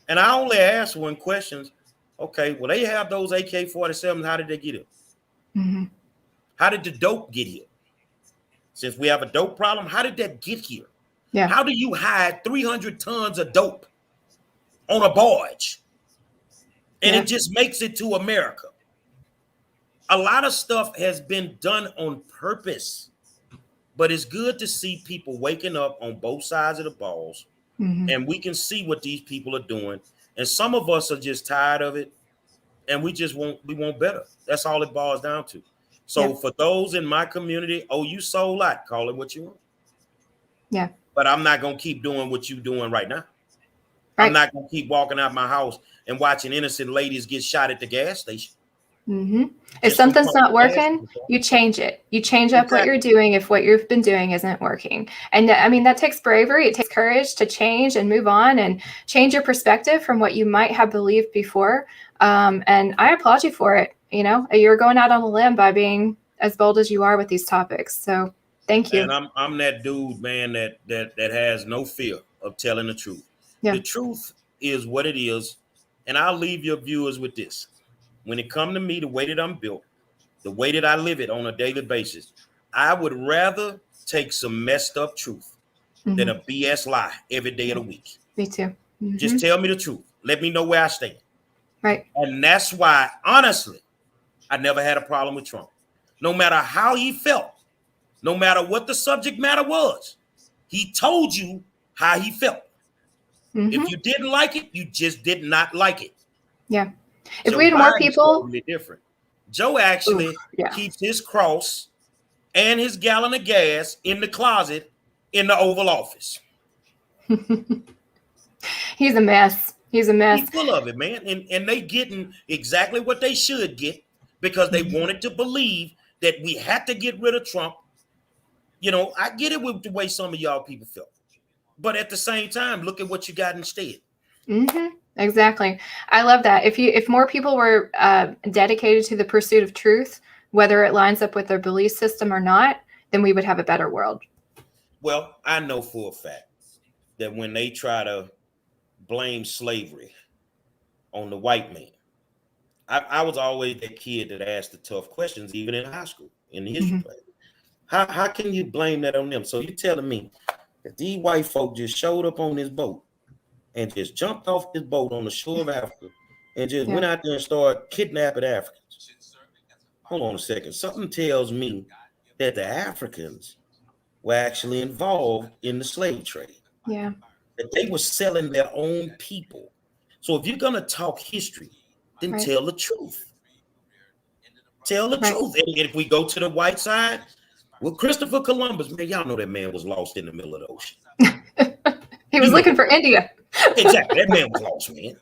And I only ask one question. Okay, well, they have those AK-47s. How did they get here? How did the dope get here? Since we have a dope problem, how did that get here? Yeah. How do you hide 300 tons of dope on a barge and it just makes it to America? A lot of stuff has been done on purpose, but it's good to see people waking up on both sides of the balls, and we can see what these people are doing. And some of us are just tired of it, and we want better. That's all it boils down to. So for those in my community, you so lot, call it what you want. Yeah. But I'm not going to keep doing what you're doing right now. Right. I'm not going to keep walking out my house and watching innocent ladies get shot at the gas station. If something's not working, you change it. You change up what you're doing if what you've been doing isn't working. And I mean, that takes bravery. It takes courage to change and move on and change your perspective from what you might have believed before. And I applaud you for it. You know, you're going out on a limb by being as bold as you are with these topics. So thank you. And I'm that dude, man, that has no fear of telling the truth. Yeah. The truth is what it is. And I'll leave your viewers with this. When it comes to me, the way that I'm built, the way that I live it on a daily basis, I would rather take some messed up truth than a BS lie every day of the week. Me too. Just tell me the truth. Let me know where I stand. Right. And that's why, honestly, I never had a problem with Trump. No matter how he felt, no matter what the subject matter was, he told you how he felt. If you didn't like it, you just did not like it. Yeah. If we had more people, totally different. Joe actually keeps his cross and his gallon of gas in the closet in the Oval Office. He's a mess. He's a mess. He's full of it, man. And they getting exactly what they should get because they wanted to believe that we had to get rid of Trump. You know, I get it with the way some of y'all people felt. But at the same time, look at what you got instead. Exactly. I love that. If more people were dedicated to the pursuit of truth, whether it lines up with their belief system or not, then we would have a better world. Well, I know for a fact that when they try to blame slavery on the white man, I was always that kid that asked the tough questions, even in high school, in the history class. How can you blame that on them? So you're telling me that these white folk just showed up on this boat and just jumped off this boat on the shore of Africa and just went out there and started kidnapping Africans? Hold on a second. Something tells me that the Africans were actually involved in the slave trade. Yeah. That they were selling their own people. So if you're going to talk history, then tell the truth. Tell the truth. And if we go to the white side, well, Christopher Columbus, man, y'all know that man was lost in the middle of the ocean. He was looking for India. Exactly. That man was lost, man.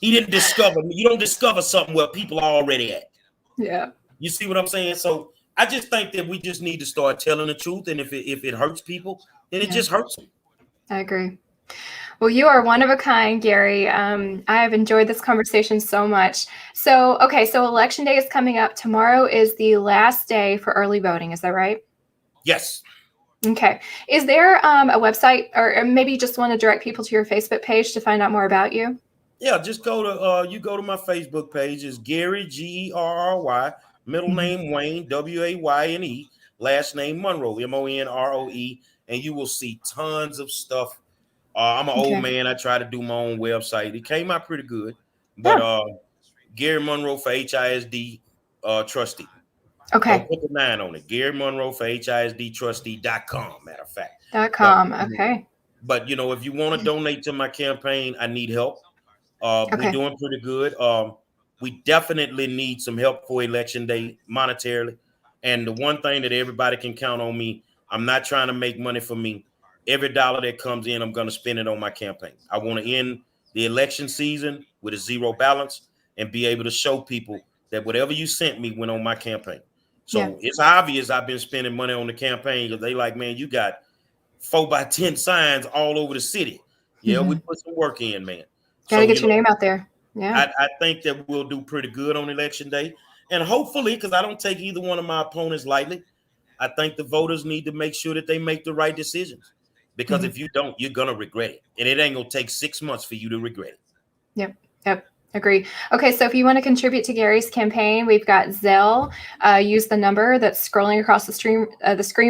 He didn't discover, you don't discover something where people are already at. Yeah. You see what I'm saying? So I just think that we just need to start telling the truth. And if it hurts people, then it just hurts them. I agree. Well, you are one of a kind, Gerry. I have enjoyed this conversation so much. So Election Day is coming up. Tomorrow is the last day for early voting. Is that right? Yes. Okay. Is there a website, or maybe you just want to direct people to your Facebook page to find out more about you? Yeah, just go to my Facebook page. It's Gerry, Gerry, middle name Wayne, Wayne, last name Monroe, Monroe, and you will see tons of stuff. I'm an old man. I try to do my own website. It came out pretty good, but Gerry Monroe for HISD Trustee. Okay. Don't put the 9 on it. Gerry Monroe for HISDtrustee.com, matter of fact. .com. Okay. But, you know, if you want to donate to my campaign, I need help. We're doing pretty good. We definitely need some help for Election Day monetarily. And the one thing that everybody can count on me, I'm not trying to make money for me. Every dollar that comes in, I'm going to spend it on my campaign. I want to end the election season with a zero balance and be able to show people that whatever you sent me went on my campaign. So it's obvious I've been spending money on the campaign because they like, man, you got 4x10 signs all over the city. Yeah, we put some work in, man. Gotta get your name out there. Yeah. I think that we'll do pretty good on Election Day. And hopefully, because I don't take either one of my opponents lightly, I think the voters need to make sure that they make the right decisions. Because if you don't, you're going to regret it. And it ain't going to take 6 months for you to regret it. Yep. Agree. Okay, so if you want to contribute to Gerry's campaign, we've got Zelle. Use the number that's scrolling across the screen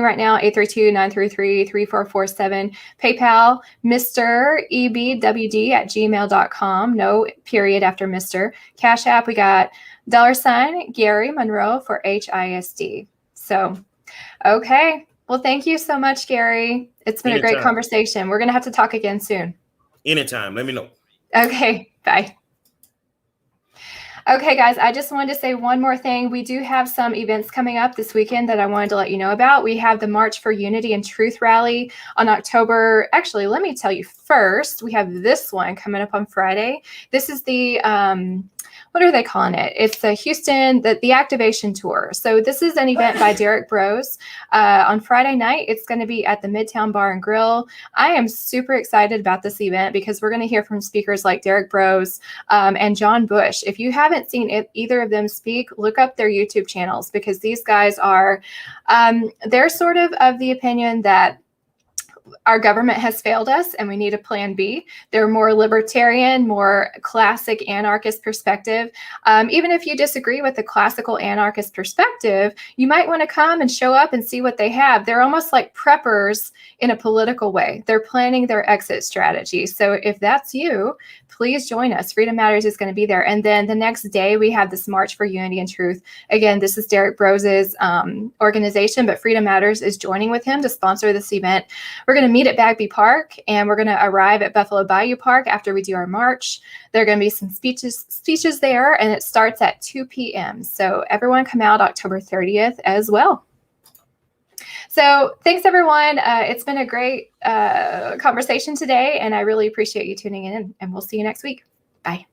right now, 832-933-3447. PayPal, Mr. EBWD@gmail.com. No period after Mr. Cash App, we got $ Gerry Monroe for HISD. So, okay. Well, thank you so much, Gerry. It's been a great conversation. We're going to have to talk again soon. Anytime. Let me know. Okay. Bye. Okay, guys, I just wanted to say one more thing. We do have some events coming up this weekend that I wanted to let you know about. We have the March for Unity and Truth rally on October. Actually, let me tell you first, we have this one coming up on Friday. This is the, what are they calling it? It's the Houston, the Activation Tour. So this is an event by Derek Bros. On Friday night, it's going to be at the Midtown Bar and Grill. I am super excited about this event because we're going to hear from speakers like Derek Bros. And John Bush. If you haven't seen either of them speak, look up their YouTube channels because these guys are, they're sort of the opinion that our government has failed us and we need a plan B. They're more libertarian, more classic anarchist perspective. Even if you disagree with the classical anarchist perspective, you might want to come and show up and see what they have. They're almost like preppers in a political way. They're planning their exit strategy. So if that's you, please join us. Freedom Matters is going to be there. And then the next day we have this March for Unity and Truth. Again, this is Derek Bros's organization, but Freedom Matters is joining with him to sponsor this event. We're going to meet at Bagby Park and we're going to arrive at Buffalo Bayou Park after we do our march. There are going to be some speeches there and it starts at 2 p.m. So everyone come out October 30th as well. So thanks, everyone. It's been a great conversation today, and I really appreciate you tuning in, and we'll see you next week. Bye.